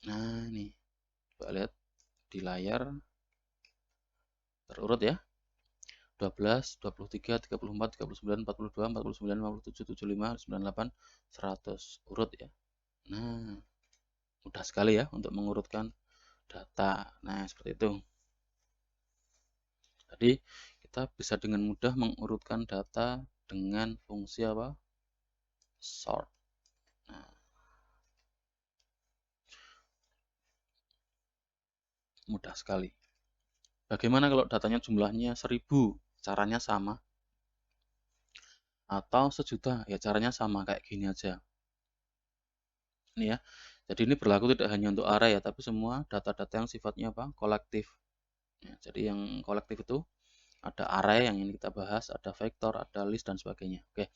Nah, ini coba lihat di layar terurut ya. 12, 23, 34, 39, 42, 49, 57, 75, 98, 100. Urut ya. Nah, mudah sekali ya untuk mengurutkan data. Nah, seperti itu. Jadi, kita bisa dengan mudah mengurutkan data dengan fungsi apa? Sort. Nah, mudah sekali. Bagaimana kalau datanya jumlahnya 1000? Caranya sama. Atau 1.000.000? Ya, caranya sama. Kayak gini aja. Ini ya. Jadi ini berlaku tidak hanya untuk array ya, tapi semua data-data yang sifatnya apa? Kolektif. Ya, jadi yang kolektif itu ada array yang ini kita bahas, ada vektor, ada list dan sebagainya. Oke.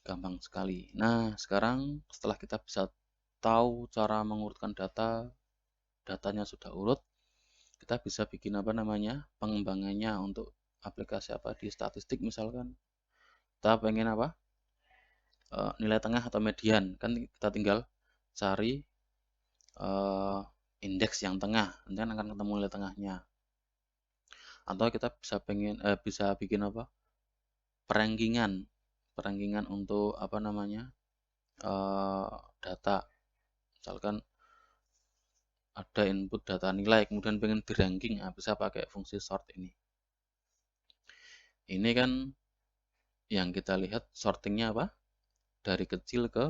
Gampang sekali. Nah, sekarang setelah kita bisa tahu cara mengurutkan data, datanya sudah urut, kita bisa bikin apa namanya? Pengembangannya untuk aplikasi apa di statistik misalkan. Kita pengen apa? Nilai tengah atau median. Kan kita tinggal cari indeks yang tengah, nanti akan ketemu nilai tengahnya. Atau kita bisa bikin apa? Perangkingan untuk apa namanya? Data. Misalkan ada input data nilai, kemudian pengen di ranking, nah, bisa pakai fungsi sort ini. Ini kan yang kita lihat sortingnya apa? Dari kecil ke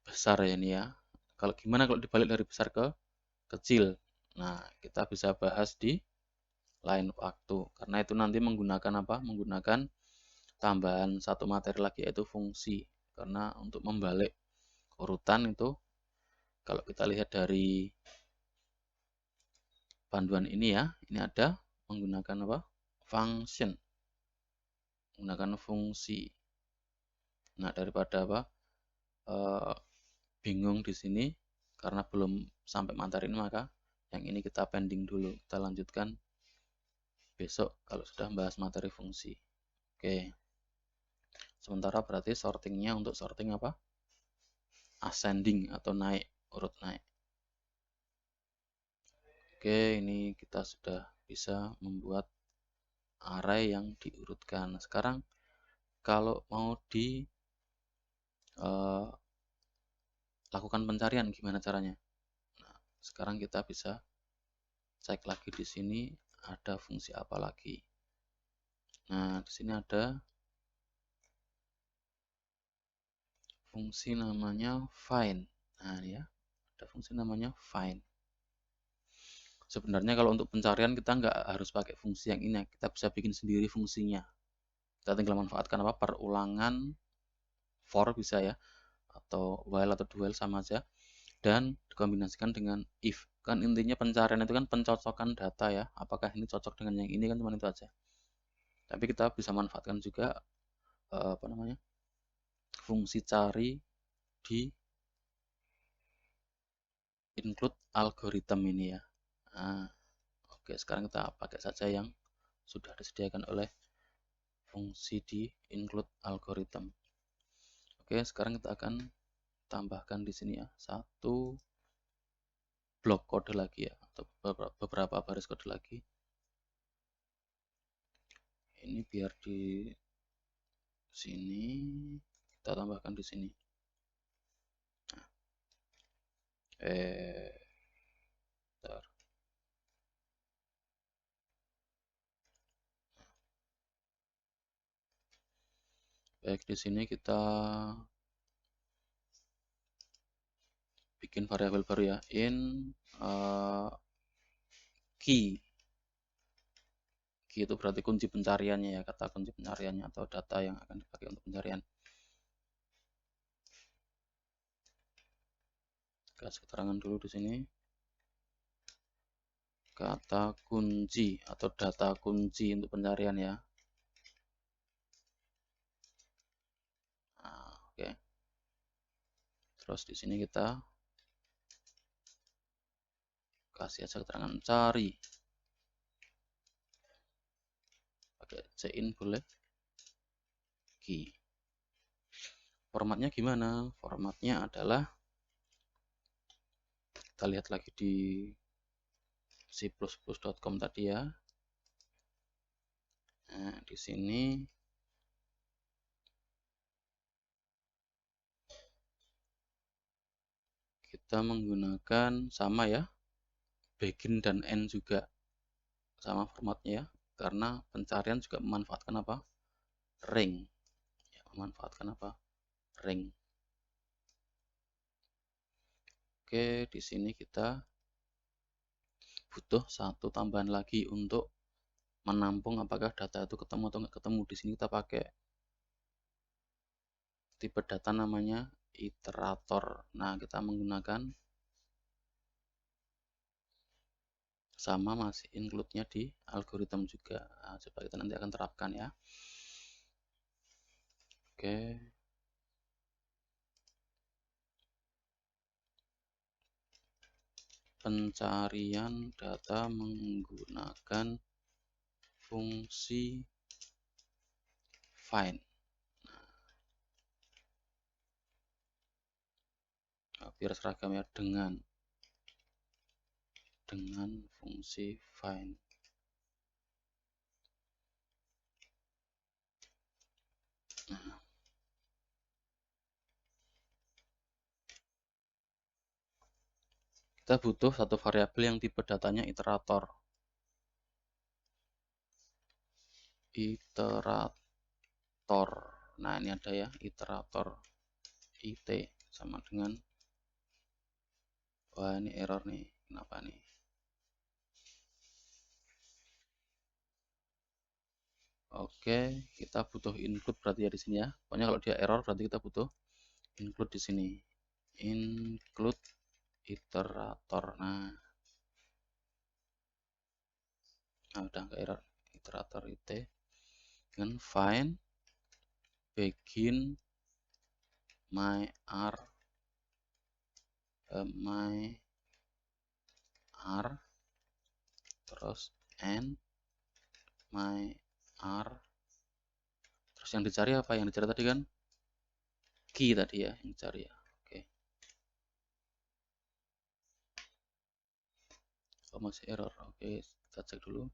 besar ya ini ya. Kalau gimana kalau dibalik dari besar ke kecil? Nah, kita bisa bahas di lain waktu. Karena itu nanti menggunakan apa? Menggunakan tambahan satu materi lagi yaitu fungsi. Karena untuk membalik urutan itu kalau kita lihat dari panduan ini ya, ini ada menggunakan apa? Function. Menggunakan fungsi. Nah, daripada apa? Bingung di sini karena belum sampai materi ini, maka yang ini kita pending dulu. Kita lanjutkan besok kalau sudah membahas materi fungsi. Oke. Sementara berarti sortingnya untuk sorting apa? Ascending atau naik, urut naik. Oke, ini kita sudah bisa membuat array yang diurutkan. Sekarang kalau mau lakukan pencarian gimana caranya? Nah, sekarang kita bisa cek lagi di sini ada fungsi apa lagi. Nah, di sini ada fungsi namanya find. Nah, ya, ada fungsi namanya find. Sebenarnya kalau untuk pencarian kita nggak harus pakai fungsi yang ini, kita bisa bikin sendiri fungsinya. Kita tinggal manfaatkan apa, perulangan for bisa ya, atau while atau do while sama aja, dan dikombinasikan dengan if. Kan intinya pencarian itu kan pencocokan data ya, apakah ini cocok dengan yang ini, kan cuma itu aja. Tapi kita bisa manfaatkan juga apa namanya, fungsi cari di include algorithm ini ya. Nah, oke, sekarang kita pakai saja yang sudah disediakan oleh fungsi di include algorithm. Oke, sekarang kita akan tambahkan di sini ya satu blok kode lagi ya, atau beberapa baris kode lagi. Ini biar di sini kita tambahkan di sini. Nah, bentar. Baik, di sini kita bikin variabel baru ya, in key. Key itu berarti kunci pencariannya ya, kata kunci pencariannya atau data yang akan dipakai untuk pencarian. Kasih keterangan dulu di sini. Kata kunci atau data kunci untuk pencarian ya. Nah, oke. Terus di sini kita kasih aja keterangan cari. Pakai cin boleh. Key. Formatnya gimana? Formatnya adalah, kita lihat lagi di c++.com tadi ya. Nah, di sini kita menggunakan sama ya, begin dan end juga sama formatnya ya, karena pencarian juga memanfaatkan apa, ring ya, memanfaatkan apa, ring. Oke, di sini kita butuh satu tambahan lagi untuk menampung apakah data itu ketemu atau nggak ketemu. Di sini kita pakai tipe data namanya iterator. Nah, kita menggunakan sama, masih include-nya di algoritma juga. Nah, coba kita nanti akan terapkan ya. Oke. Pencarian data menggunakan fungsi find. Nah, biar seragam ya, dengan fungsi find. Nah, kita butuh satu variabel yang tipe datanya iterator. Iterator. Nah, ini ada ya, iterator it sama dengan, wah ini error nih, kenapa nih? Oke, kita butuh include berarti ya di sini ya. Pokoknya kalau dia error berarti kita butuh include di sini. Include iterator. Nah, udah nggak error. Iterator it dengan find begin my r terus end my r, terus yang dicari apa, yang dicari tadi kan key tadi ya, yang dicari ya. Oke. Oh, masih error. Oke, kita cek dulu.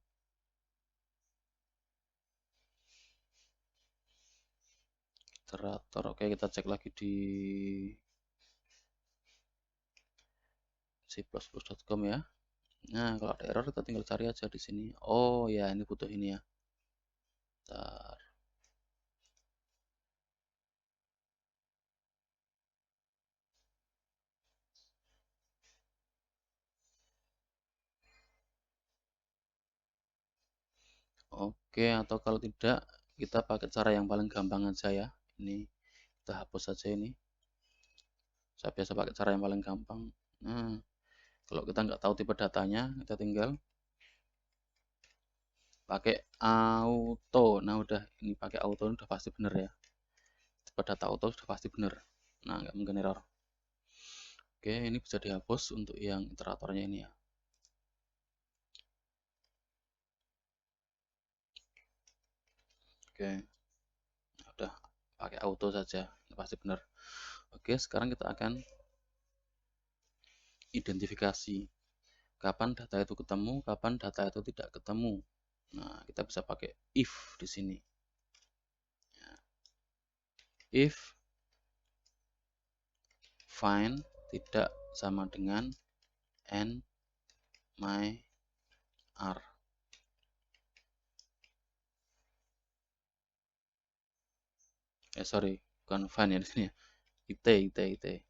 Iterator. Oke, kita cek lagi di c++.com ya. Nah, kalau ada error kita tinggal cari aja di sini. Oh ya, ini butuh ini ya. Bentar. Oke, atau kalau tidak kita pakai cara yang paling gampang aja ya. Ini kita hapus saja ini. Saya biasa pakai cara yang paling gampang. Nah, kalau kita nggak tahu tipe datanya, kita tinggal pakai auto. Nah, udah ini pakai auto udah pasti bener ya. Tipe data auto sudah pasti bener. Nah, nggak mungkin error. Oke, ini bisa dihapus untuk yang iteratornya ini ya. Oke, udah pakai auto saja, ini pasti benar. Oke, sekarang kita akan identifikasi kapan data itu ketemu, kapan data itu tidak ketemu. Nah, kita bisa pakai if di sini. If find tidak sama dengan n my r. Sorry, bukan find ya di sini ya. it.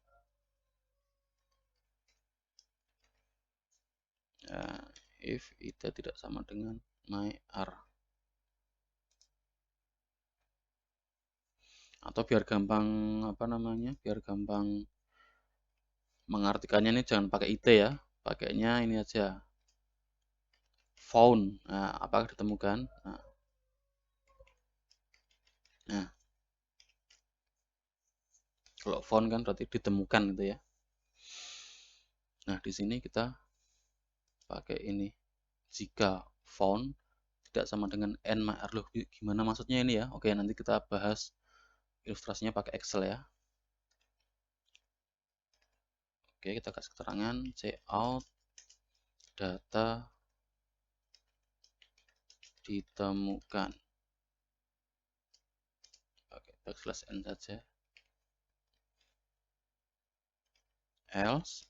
If it tidak sama dengan my r. Atau biar gampang apa namanya? Biar gampang mengartikannya ini jangan pakai it ya. Pakainya ini aja. Found. Nah, apakah ditemukan? Nah, kalau found kan berarti ditemukan gitu ya. Nah, di sini kita pakai ini. Jika found tidak sama dengan n my r. Loh, gimana maksudnya ini ya? Oke, nanti kita bahas ilustrasinya pakai Excel ya. Oke, kita kasih keterangan cout data ditemukan. Oke, backslash n saja. Else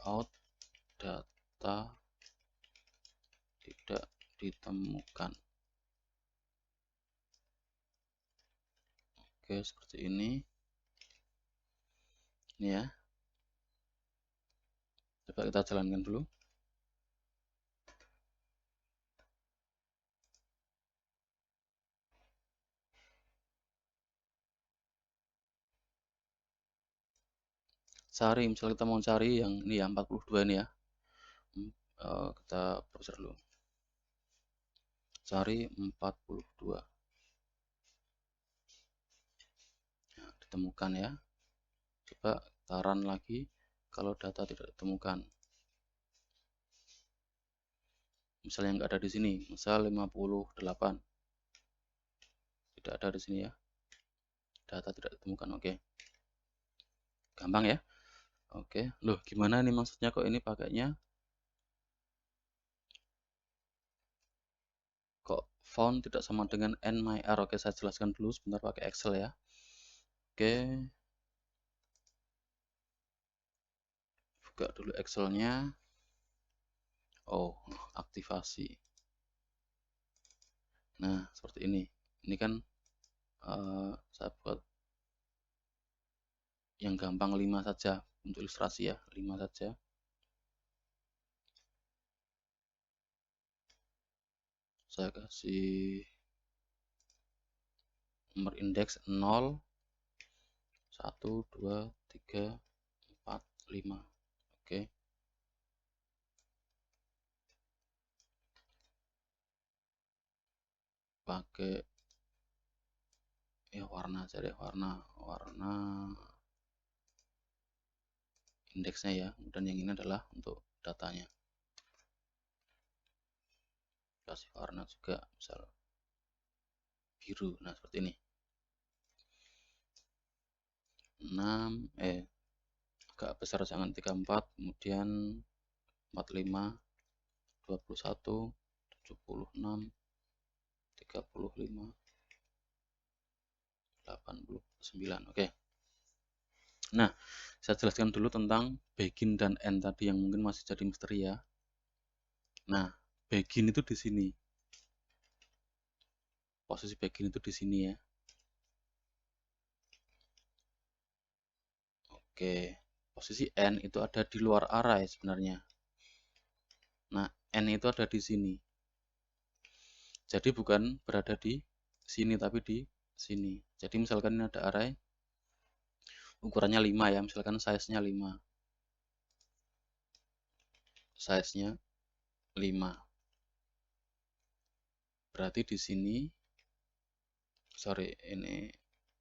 cout data tidak ditemukan. Oke, seperti ini. Ini ya. Coba kita jalankan dulu. Cari, misalnya kita mau cari yang ini ya 42 ini ya. Kita browser dulu. Cari 42. Nah, ditemukan ya. Coba kita run lagi kalau data tidak ditemukan. Misalnya nggak ada di sini, misal 58. Tidak ada di sini ya. Data tidak ditemukan. Oke. Gampang ya. Oke. Loh, gimana nih maksudnya kok ini pakainya kok found tidak sama dengan n my r. Oke, saya jelaskan dulu sebentar pakai Excel ya. Oke. Buka dulu Excelnya. Oh, aktivasi. Nah, seperti ini. Ini kan saya buat yang gampang 5 saja untuk ilustrasi ya, 5 saja. Saya kasih nomor indeks 0, 1, 2, 3, 4, 5. Oke. Pakai ya warna aja deh, warna indeksnya ya. Dan yang ini adalah untuk datanya. Kasih warna juga misal biru. Nah, seperti ini. 6 agak besar, jangan 34, kemudian 45, 21, 76, 35, 89. Oke. Nah, saya jelaskan dulu tentang begin dan end tadi yang mungkin masih jadi misteri ya. Nah, begin itu di sini. Posisi begin itu di sini ya. Oke. Posisi end itu ada di luar array sebenarnya. Nah, N itu ada di sini. Jadi bukan berada di sini tapi di sini. Jadi misalkan ini ada array ukurannya 5 ya, misalkan size-nya 5. Size-nya 5. Berarti di sini ini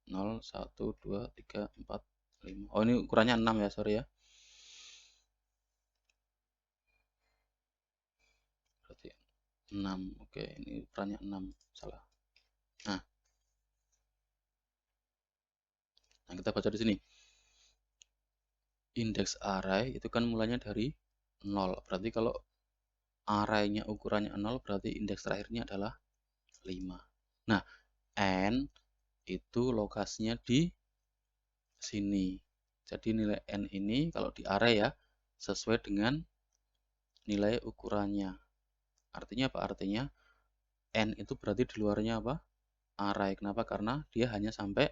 0 1 2 3 4 5. Oh, ini ukurannya 6 ya, sorry ya. Berarti 6. Oke, ini ukurannya 6. Salah. Nah, kita baca di sini. Indeks array itu kan mulanya dari 0. Berarti kalau array-nya ukurannya 0, berarti indeks terakhirnya adalah 5. Nah, N itu lokasinya di sini. Jadi nilai N ini kalau di array ya, sesuai dengan nilai ukurannya. Artinya apa? Artinya N itu berarti di luarnya apa? Array. Kenapa? Karena dia hanya sampai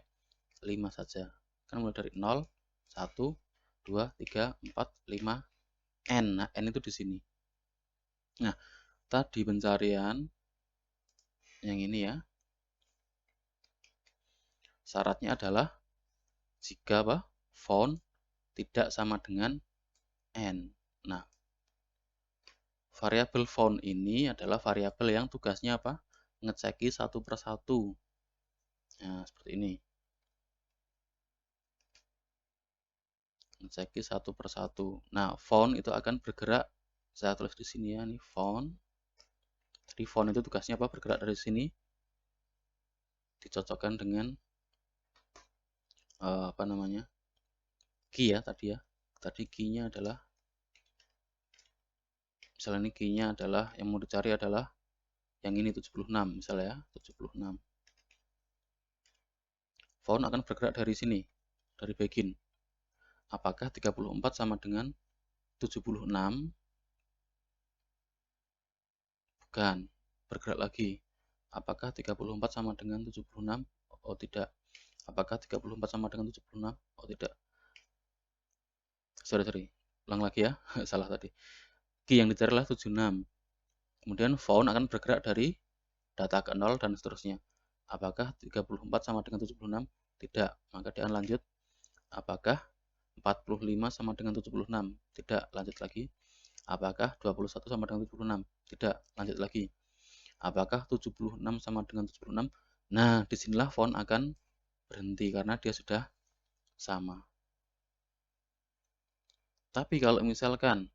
5 saja. Kan mulai dari 0, 1, 2, 3, 4, 5, N. Nah, N itu di sini. Nah, tadi pencarian yang ini ya, syaratnya adalah jika apa? Found tidak sama dengan N. Nah, variabel found ini adalah variabel yang tugasnya apa? Ngeceki satu persatu. Nah, seperti ini. Ngeceki satu persatu. Nah, found itu akan bergerak. Saya tulis di sini ya, nih found. Jadi found itu tugasnya apa? Bergerak dari sini, dicocokkan dengan apa namanya? Key ya tadi ya. Tadi key-nya adalah, misalnya ini key-nya adalah yang mau dicari adalah yang ini 76 misalnya ya, 76. Found akan bergerak dari sini, dari begin. Apakah 34 sama dengan 76? Bukan. Bergerak lagi. Apakah 34 sama dengan 76? Oh, tidak. Apakah 34 sama dengan 76? Oh, tidak. Sorry. Ulang lagi ya. Salah tadi. Key yang dicari adalah 76. Kemudian found akan bergerak dari data ke 0 dan seterusnya. Apakah 34 sama dengan 76? Tidak. Maka dia akan lanjut. Apakah 45 sama dengan 76? Tidak. Lanjut lagi. Apakah 21 sama dengan 76? Tidak. Lanjut lagi. Apakah 76 sama dengan 76? Nah, disinilah found akan berhenti karena dia sudah sama. Tapi kalau misalkan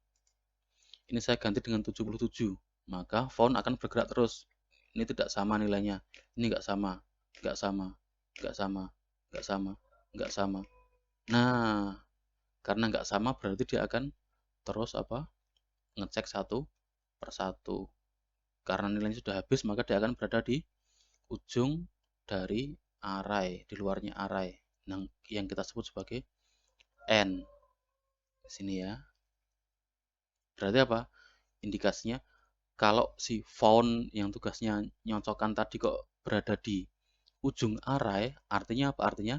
ini saya ganti dengan 77, maka found akan bergerak terus. Ini tidak sama nilainya. Ini nggak sama, nggak sama, nggak sama, nggak sama, nggak sama. Nah, karena nggak sama berarti dia akan terus apa? Ngecek satu persatu. Karena nilainya sudah habis, maka dia akan berada di ujung dari array, di luarnya array. Yang kita sebut sebagai N. Di sini ya. Berarti apa? Indikasinya kalau si found yang tugasnya nyocokkan tadi kok berada di ujung array, artinya apa? Artinya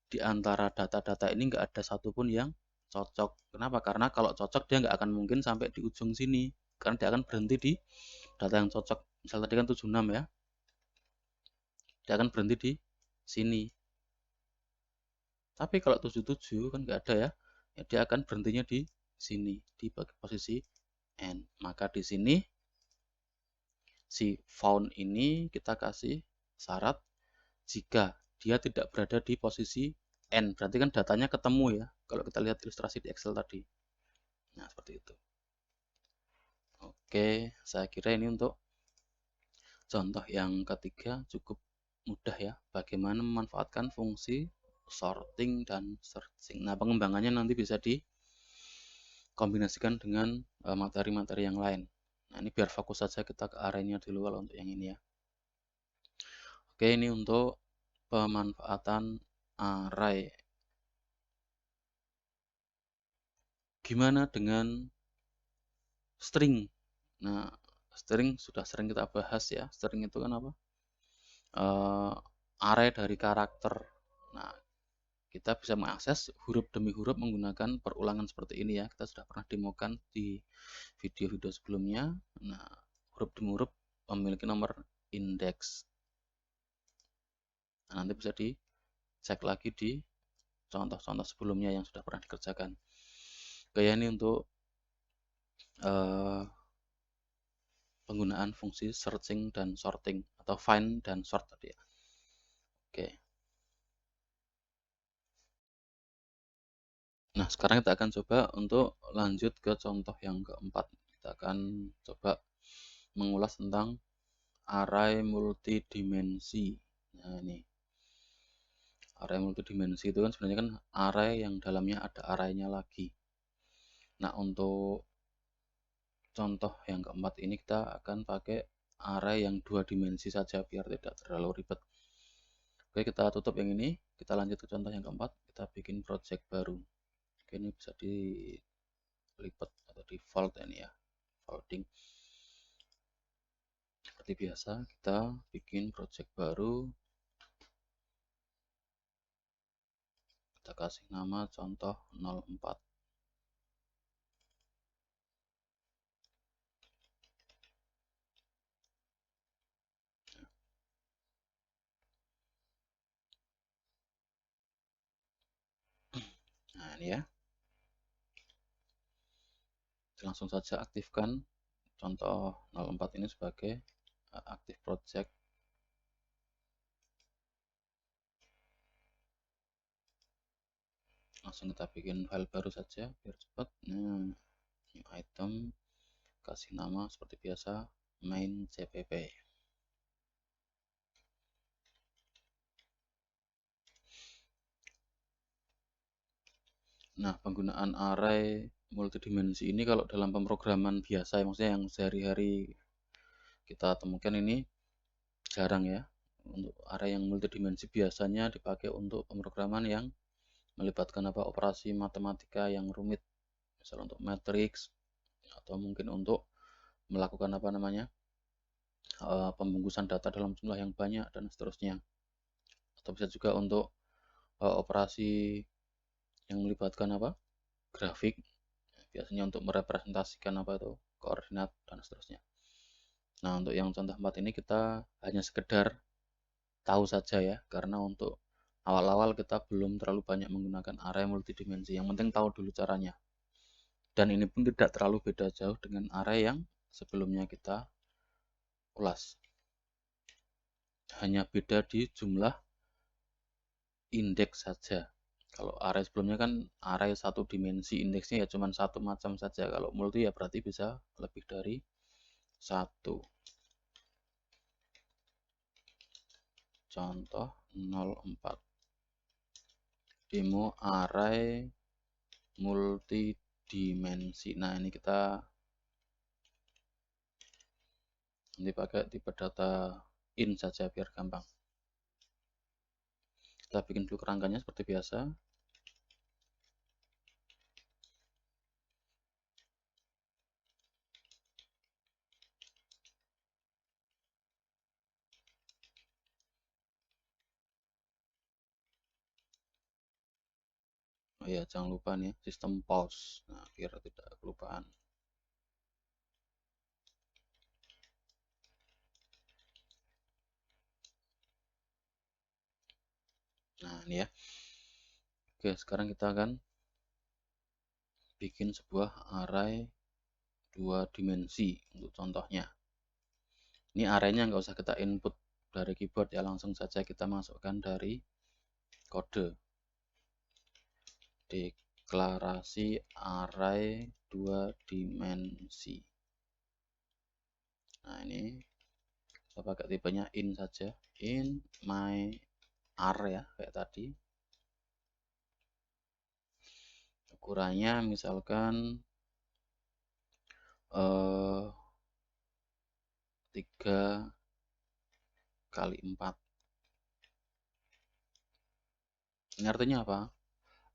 di antara data-data ini nggak ada satupun yang cocok. Kenapa? Karena kalau cocok dia nggak akan mungkin sampai di ujung sini. Karena dia akan berhenti di data yang cocok. Misal tadi kan 76 ya. Dia akan berhenti di sini. Tapi kalau 77 kan nggak ada ya. Dia akan berhentinya di sini, di posisi N. Maka di sini si found ini kita kasih syarat jika dia tidak berada di posisi N. Berarti kan datanya ketemu ya. Kalau kita lihat ilustrasi di Excel tadi. Nah, seperti itu. Oke, saya kira ini untuk contoh yang ketiga cukup mudah ya. Bagaimana memanfaatkan fungsi sorting dan searching. Nah, pengembangannya nanti bisa dikombinasikan dengan materi-materi yang lain. Nah, ini biar fokus saja kita ke arahnya dulu kalau untuk yang ini ya. Oke, ini untuk pemanfaatan array. Gimana dengan string? Nah, string sudah sering kita bahas ya. String itu kan apa? Array dari karakter. Nah, kita bisa mengakses huruf demi huruf menggunakan perulangan seperti ini ya. Kita sudah pernah demokan di video-video sebelumnya. Nah, huruf demi huruf memiliki nomor indeks. Nah, nanti bisa dicek lagi di contoh-contoh sebelumnya yang sudah pernah dikerjakan. Kayak ini untuk penggunaan fungsi searching dan sorting atau find dan sort tadi ya. Oke. Nah, sekarang kita akan coba untuk lanjut ke contoh yang keempat. Kita akan coba mengulas tentang array multidimensi. Nah, ini array multidimensi itu kan sebenarnya kan array yang dalamnya ada arraynya lagi. Nah, untuk contoh yang keempat ini kita akan pakai array yang 2 dimensi saja biar tidak terlalu ribet. Oke, kita tutup yang ini, kita lanjut ke contoh yang keempat, kita bikin project baru. Oke, ini bisa dilipat atau di fold ini ya, folding. Seperti biasa, kita bikin project baru. Kita kasih nama contoh 04. Nah, ini ya. Langsung saja aktifkan contoh 04 ini sebagai active project. Langsung kita bikin file baru saja biar cepat. Nah, new item, kasih nama seperti biasa main cpp. Nah, penggunaan array multidimensi ini kalau dalam pemrograman biasa, maksudnya yang sehari-hari kita temukan ini jarang ya. Untuk array yang multidimensi biasanya dipakai untuk pemrograman yang melibatkan operasi matematika yang rumit, misal untuk matrix atau mungkin untuk melakukan pembungkusan data dalam jumlah yang banyak dan seterusnya. Atau bisa juga untuk operasi yang melibatkan grafik, biasanya untuk merepresentasikan koordinat dan seterusnya. Nah, untuk yang contoh 4 ini kita hanya sekedar tahu saja ya, karena untuk awal-awal kita belum terlalu banyak menggunakan array multidimensi. Yang penting tahu dulu caranya. Dan ini pun tidak terlalu beda jauh dengan array yang sebelumnya kita ulas. Hanya beda di jumlah indeks saja. Kalau array sebelumnya kan array 1 dimensi, indeksnya ya cuma 1 macam saja. Kalau multi ya berarti bisa lebih dari 1. Contoh 04. Demo array multidimensi. Nah, ini kita nanti pakai tipe data in saja biar gampang. Kita bikin dulu kerangkanya seperti biasa. Oh ya, jangan lupa nih sistem pause. Nah, biar tidak kelupaan. Nah, ini ya. Oke, sekarang kita akan bikin sebuah array 2 dimensi untuk contohnya. Ini arraynya nggak usah kita input dari keyboard ya, langsung saja kita masukkan dari kode. Deklarasi array 2 dimensi. Nah, ini kita pakai tipenya in saja, in my array ya, kayak tadi. Ukurannya misalkan 3 kali 4. Ini artinya apa?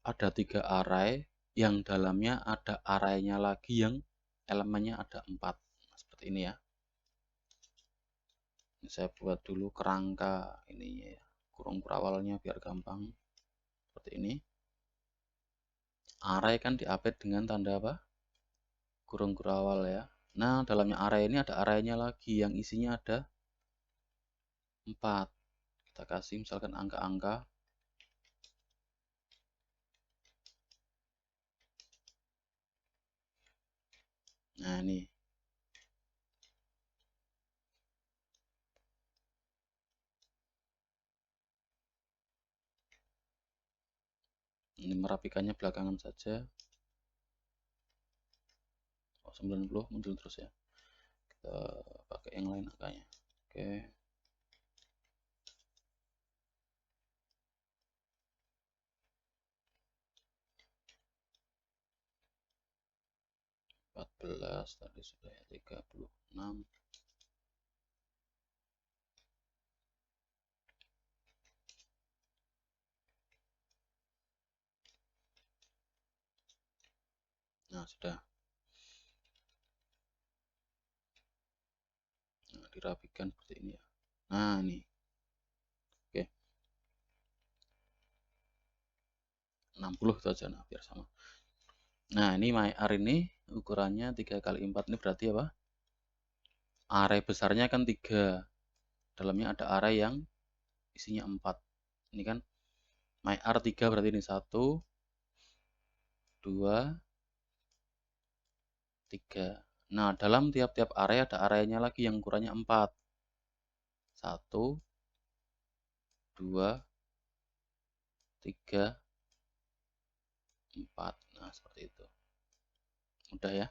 Ada 3 array yang dalamnya ada arraynya lagi yang elemennya ada 4. Nah, seperti ini ya. Ini saya buat dulu kerangka ininya ya, kurung kurawalnya biar gampang. Seperti seperti ini. Array kan diupdate dengan tanda apa? Kurung kurawal ya. Nah, dalamnya array ini ada arraynya lagi yang isinya ada 4. Kita kasih misalkan angka-angka. Nah, ini merapikannya belakangan saja. 90 muncul terus ya. Kita pakai yang lain angkanya. Oke. Tadi sudah ya, 36. Nah, sudah. Nah, dirapikan seperti ini ya. Nah, ini. Oke. 60 itu aja, nah biar sama. Nah, ini myArray ini ukurannya 3 kali 4 ini berarti apa? Array besarnya kan 3. Dalamnya ada array yang isinya 4. Ini kan myArray 3 berarti ini 1 2 3. Nah, dalam tiap-tiap array ada arraynya lagi yang ukurannya 4. 1 2 3 4. Nah, seperti itu. Mudah ya.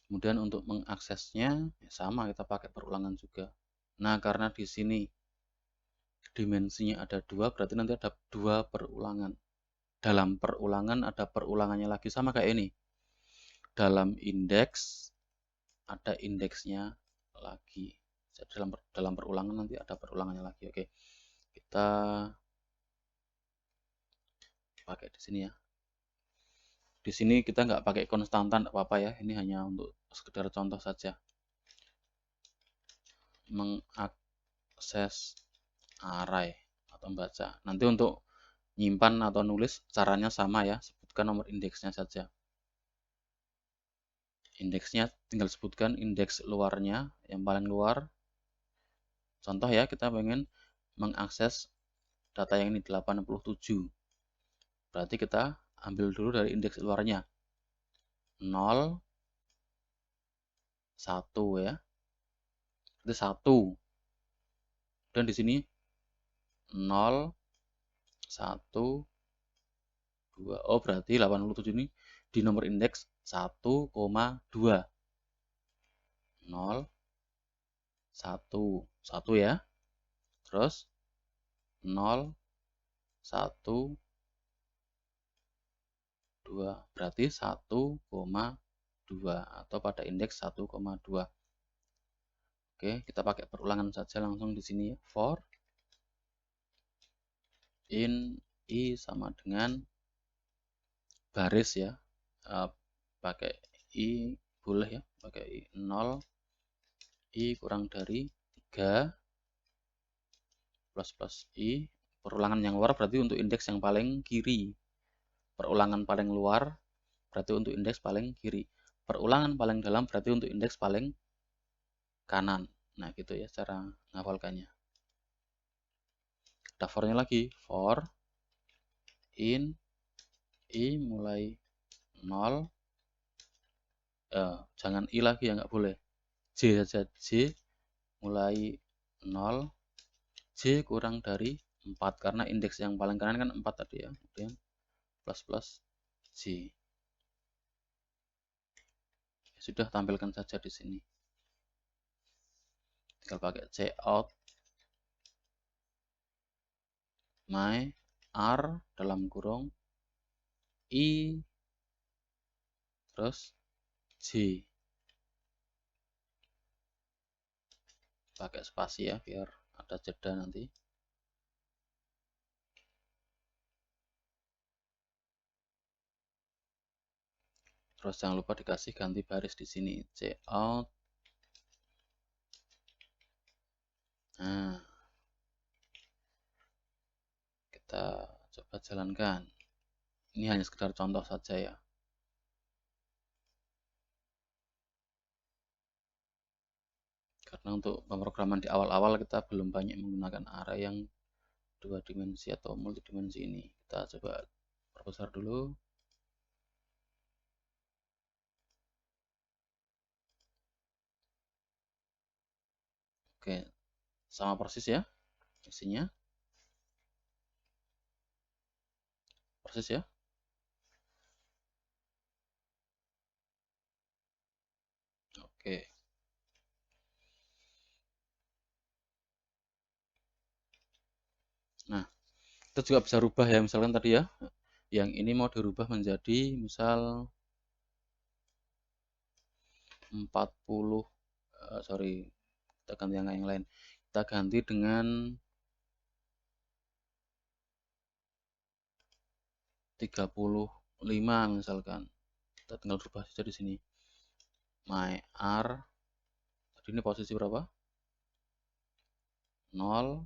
Kemudian untuk mengaksesnya ya sama, kita pakai perulangan juga. Nah, karena di sini dimensinya ada 2, berarti nanti ada 2 perulangan. Dalam perulangan ada perulangannya lagi, sama kayak ini. Dalam indeks ada indeksnya lagi. Jadi dalam perulangan nanti ada perulangannya lagi. Oke. Kita pakai di sini ya. Di sini kita nggak pakai konstantan, apa-apa ya. Ini hanya untuk sekedar contoh saja. Mengakses array atau membaca. Nanti untuk nyimpan atau nulis caranya sama ya. Sebutkan nomor indeksnya saja. Indeksnya tinggal sebutkan indeks luarnya, yang paling luar. Contoh ya, kita pengen mengakses data yang ini 87. Berarti kita ambil dulu dari indeks luarnya 0 1 ya. Itu 1. Dan di sini 0 1 2. Oh, berarti 87 ini di nomor indeks 1,2. 0 1 1 ya. Terus 0 1 2. Berarti 1,2 atau pada indeks 1,2. Oke, kita pakai perulangan saja langsung di sini ya. For in i sama dengan baris ya. Pakai i boleh ya, pakai i 0 i kurang dari 3 plus i. Perulangan yang luar berarti untuk indeks yang paling kiri. Perulangan paling luar berarti untuk indeks paling kiri. Perulangan paling dalam berarti untuk indeks paling kanan. Nah, gitu ya cara ngafalkannya. Ada for-nya lagi. For in i mulai 0. Jangan i lagi ya, nggak boleh. J saja. J mulai 0. J kurang dari 4. Karena indeks yang paling kanan kan 4 tadi ya. Kemudian plus J. Sudah, tampilkan saja di sini. Tinggal pakai cout my r dalam kurung i terus J. Pakai spasi ya biar ada jeda nanti. Terus jangan lupa dikasih ganti baris di sini, cout. Nah, Kita coba jalankan. Ini hanya sekedar contoh saja ya. Karena untuk pemrograman di awal-awal kita belum banyak menggunakan array yang 2 dimensi atau multidimensi ini. Kita coba perbesar dulu. Oke, sama persis ya isinya. Persis ya. Oke. Nah, kita juga bisa rubah ya, misalkan tadi ya. Yang ini mau dirubah menjadi misal 40, sorry, kita ganti angka yang lain. Kita ganti dengan 35 misalkan. Kita tinggal rubah saja di sini. My R, tadi ini posisi berapa? 0,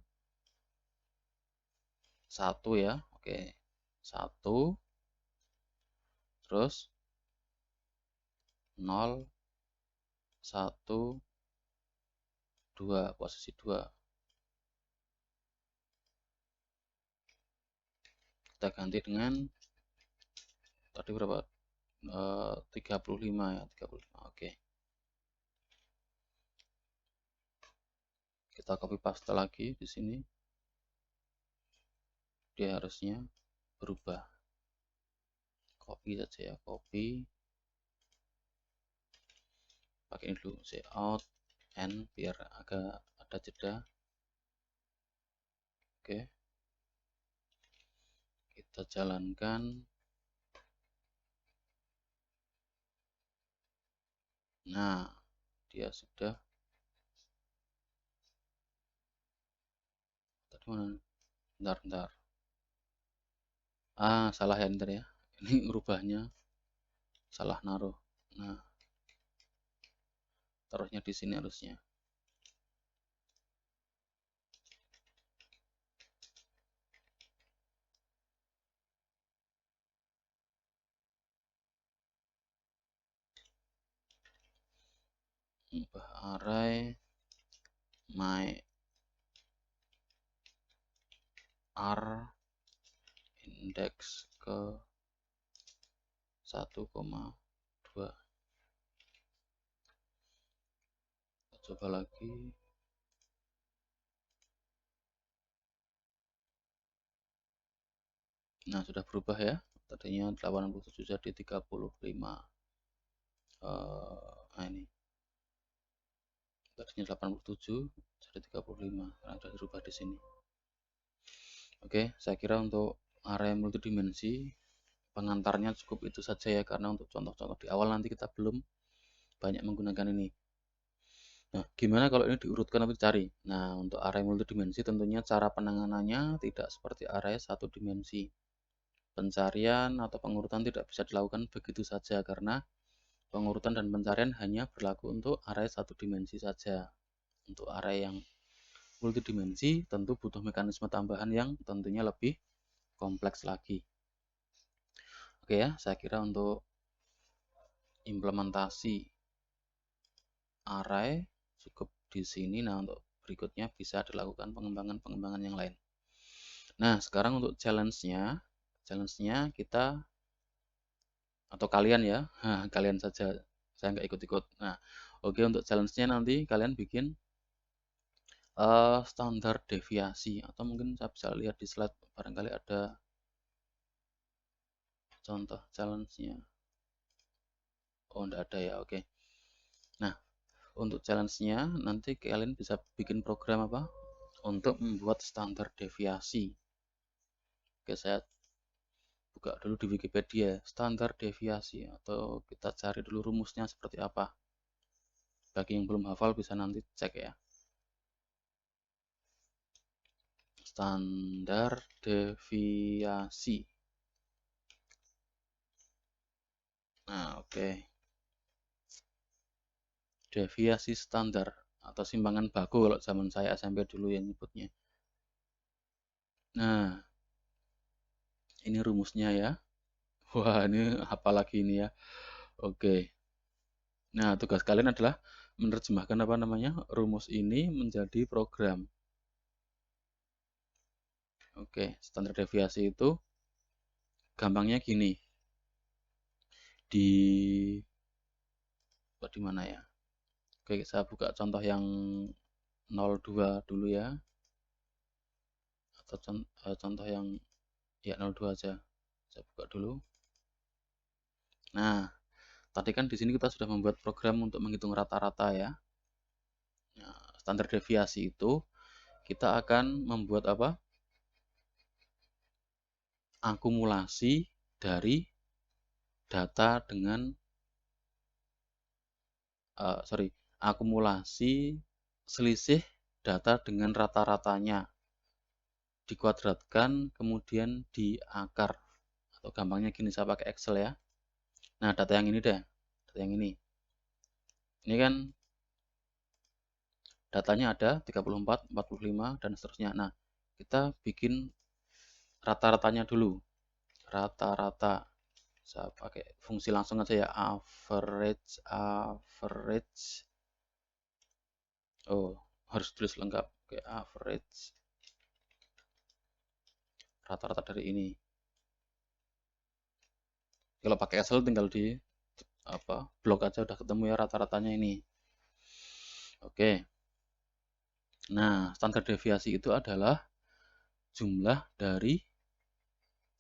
1 ya. Oke. 1, terus 0, 1, 2, posisi 2. Kita ganti dengan tadi berapa? 35 ya, 35. Oke. Kita copy paste lagi di sini. Dia harusnya berubah. Copy saja ya, copy. Pakai ini dulu, out n biar agak ada jeda. Oke. Kita jalankan. Nah, dia sudah. Tadi mana? Bentar. Salah ya ntar ya. Ini rubahnya salah naruh. Nah, taruhnya di sini harusnya. Ubah array my R index ke 1,2. Coba lagi. Nah, sudah berubah ya. Tadinya 87 jadi 35. Nah ini. Tadinya 87 jadi 35. Karena sudah dirubah di sini. Oke, saya kira untuk array multidimensi pengantarnya cukup itu saja ya, karena untuk contoh-contoh di awal nanti kita belum banyak menggunakan ini. Nah, gimana kalau ini diurutkan atau dicari? Nah, untuk array multidimensi tentunya cara penanganannya tidak seperti array satu dimensi. Pencarian atau pengurutan tidak bisa dilakukan begitu saja karena pengurutan dan pencarian hanya berlaku untuk array satu dimensi saja. Untuk array yang multidimensi tentu butuh mekanisme tambahan yang tentunya lebih kompleks lagi. Oke ya, saya kira untuk implementasi array cukup di sini. Nah, untuk berikutnya bisa dilakukan pengembangan-pengembangan yang lain. Nah, sekarang untuk challenge-nya kita atau kalian ya, kalian saja, saya nggak ikut-ikut. Nah, oke, untuk challenge-nya nanti kalian bikin standar deviasi, atau mungkin saya bisa lihat di slide barangkali ada contoh challenge-nya. Oh, enggak ada ya, oke. Nah, untuk challenge-nya nanti kalian bisa bikin program apa untuk membuat standar deviasi. Oke, saya buka dulu di Wikipedia standar deviasi, atau kita cari dulu rumusnya seperti apa. Bagi yang belum hafal bisa nanti cek ya. Standar deviasi. Nah, oke. Deviasi standar atau simpangan baku kalau zaman saya SMP dulu yang nyebutnya. Nah, Ini rumusnya ya. Wah, ini apalagi ini ya. Oke. Nah, tugas kalian adalah menerjemahkan apa namanya rumus ini menjadi program. Oke, standar deviasi itu gampangnya gini. Di mana ya? Oke, saya buka contoh yang 02 dulu ya. Atau contoh yang ya 02 aja. Saya buka dulu. Nah, tadi kan di sini kita sudah membuat program untuk menghitung rata-rata ya. Nah, standar deviasi itu kita akan membuat apa? Akumulasi dari data dengan akumulasi selisih data dengan rata-ratanya dikuadratkan kemudian diakar, atau gampangnya gini, saya pakai Excel ya. Nah, data yang ini deh, data yang ini kan datanya ada 34, 45 dan seterusnya. Nah, kita bikin rata-ratanya dulu. Rata-rata, saya pakai fungsi langsung aja ya, average. Oh, harus tulis lengkap. Oke, average rata-rata dari ini. Kalau pakai Excel tinggal di blok aja udah ketemu ya rata-ratanya ini. Oke. Nah, standar deviasi itu adalah jumlah dari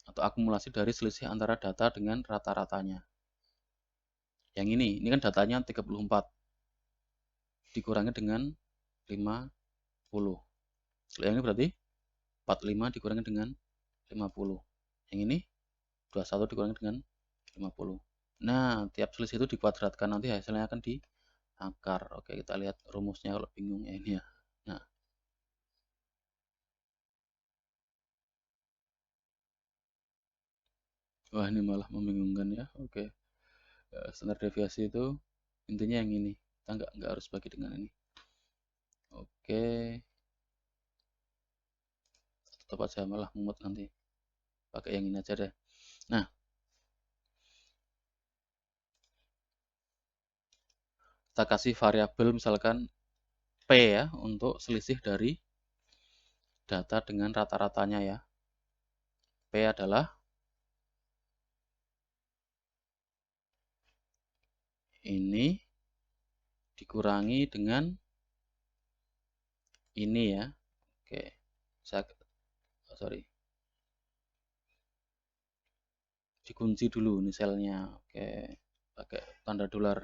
atau akumulasi dari selisih antara data dengan rata-ratanya. Yang ini kan datanya 34 dikurangi dengan 50. Yang ini berarti 45 dikurangi dengan 50. Yang ini 21 dikurangi dengan 50. Nah, tiap selisih itu dikuadratkan, nanti hasilnya akan diakar. Oke, kita lihat rumusnya kalau bingung ya ini ya. Nah, wah ini malah membingungkan ya. Oke, standar deviasi itu intinya yang ini. Kita nggak harus bagi dengan ini. Oke, tetap aja malah mumet nanti. Pakai yang ini aja deh. Nah, kita kasih variabel misalkan P ya untuk selisih dari data dengan rata-ratanya ya. P adalah ini dikurangi dengan ini ya. Oke, dikunci dulu ini selnya. Oke, pakai tanda dolar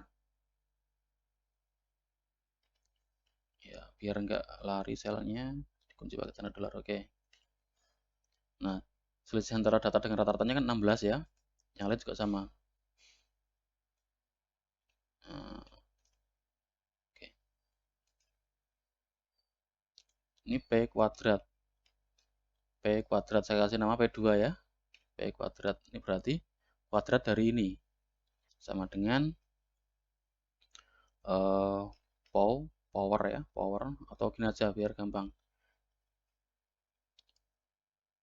ya, biar enggak lari selnya, dikunci pakai tanda dolar. Oke. Nah, selisih antara data dengan rata-ratanya kan 16 ya, yang lain juga sama. Nah, oke. Ini P kuadrat. P kuadrat saya kasih nama P2 ya. P kuadrat ini berarti kuadrat dari ini sama dengan power ya, power, atau gini aja biar gampang.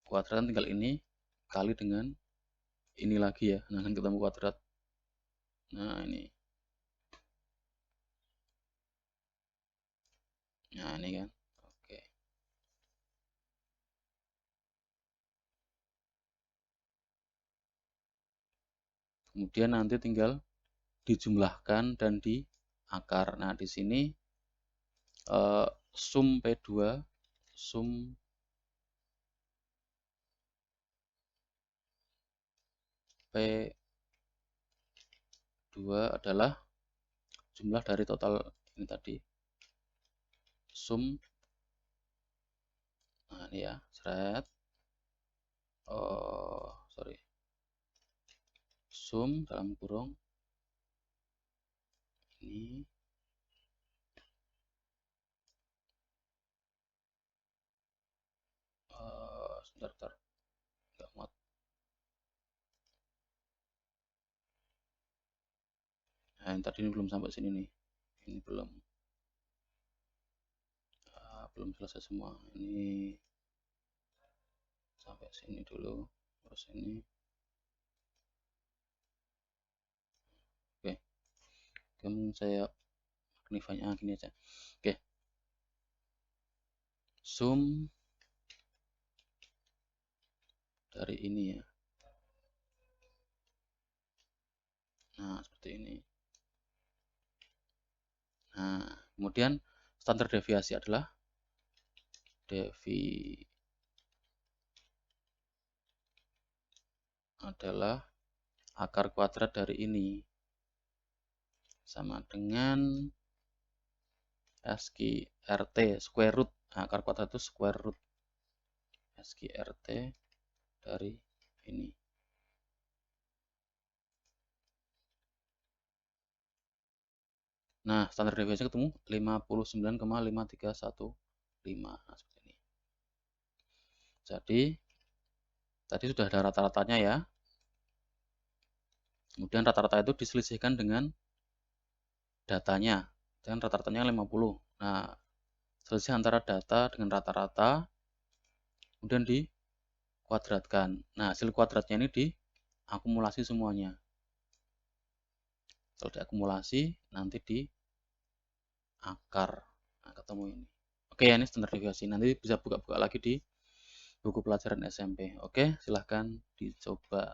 Kuadrat tinggal ini kali dengan ini lagi ya. Nah, kan ketemu kuadrat. Nah, ini. Nah, ini kan. Oke. Kemudian nanti tinggal dijumlahkan dan diakar. Nah, di sini sum P2, sum P2 adalah jumlah dari total ini tadi. Sum, nah ini ya, seret. Sum dalam kurung ini sebentar, nggak muat. Nah, yang tadi ini belum sampai sini nih. Ini belum selesai semua. Ini sampai sini dulu. terus ini. Oke, kemudian saya magnify-nya gini aja. Oke, zoom dari ini ya. Nah, seperti ini. Nah, kemudian standar deviasi adalah akar kuadrat dari ini sama dengan SQRT square root. Nah, akar kuadrat itu square root SQRT dari ini. Nah, standar deviasi ketemu 59,5315. Nah, seperti ini. Jadi, tadi sudah ada rata-ratanya ya. Kemudian rata-rata itu diselisihkan dengan datanya. Dan rata-ratanya 50. Nah, selisih antara data dengan rata-rata, kemudian dikuadratkan. Nah, hasil kuadratnya ini diakumulasi semuanya. Kalau diakumulasi, nanti di akar. Nah, ketemu ini. Oke, ya, ini standar deviasi. Nanti bisa buka-buka lagi di buku pelajaran SMP. Oke, silahkan dicoba.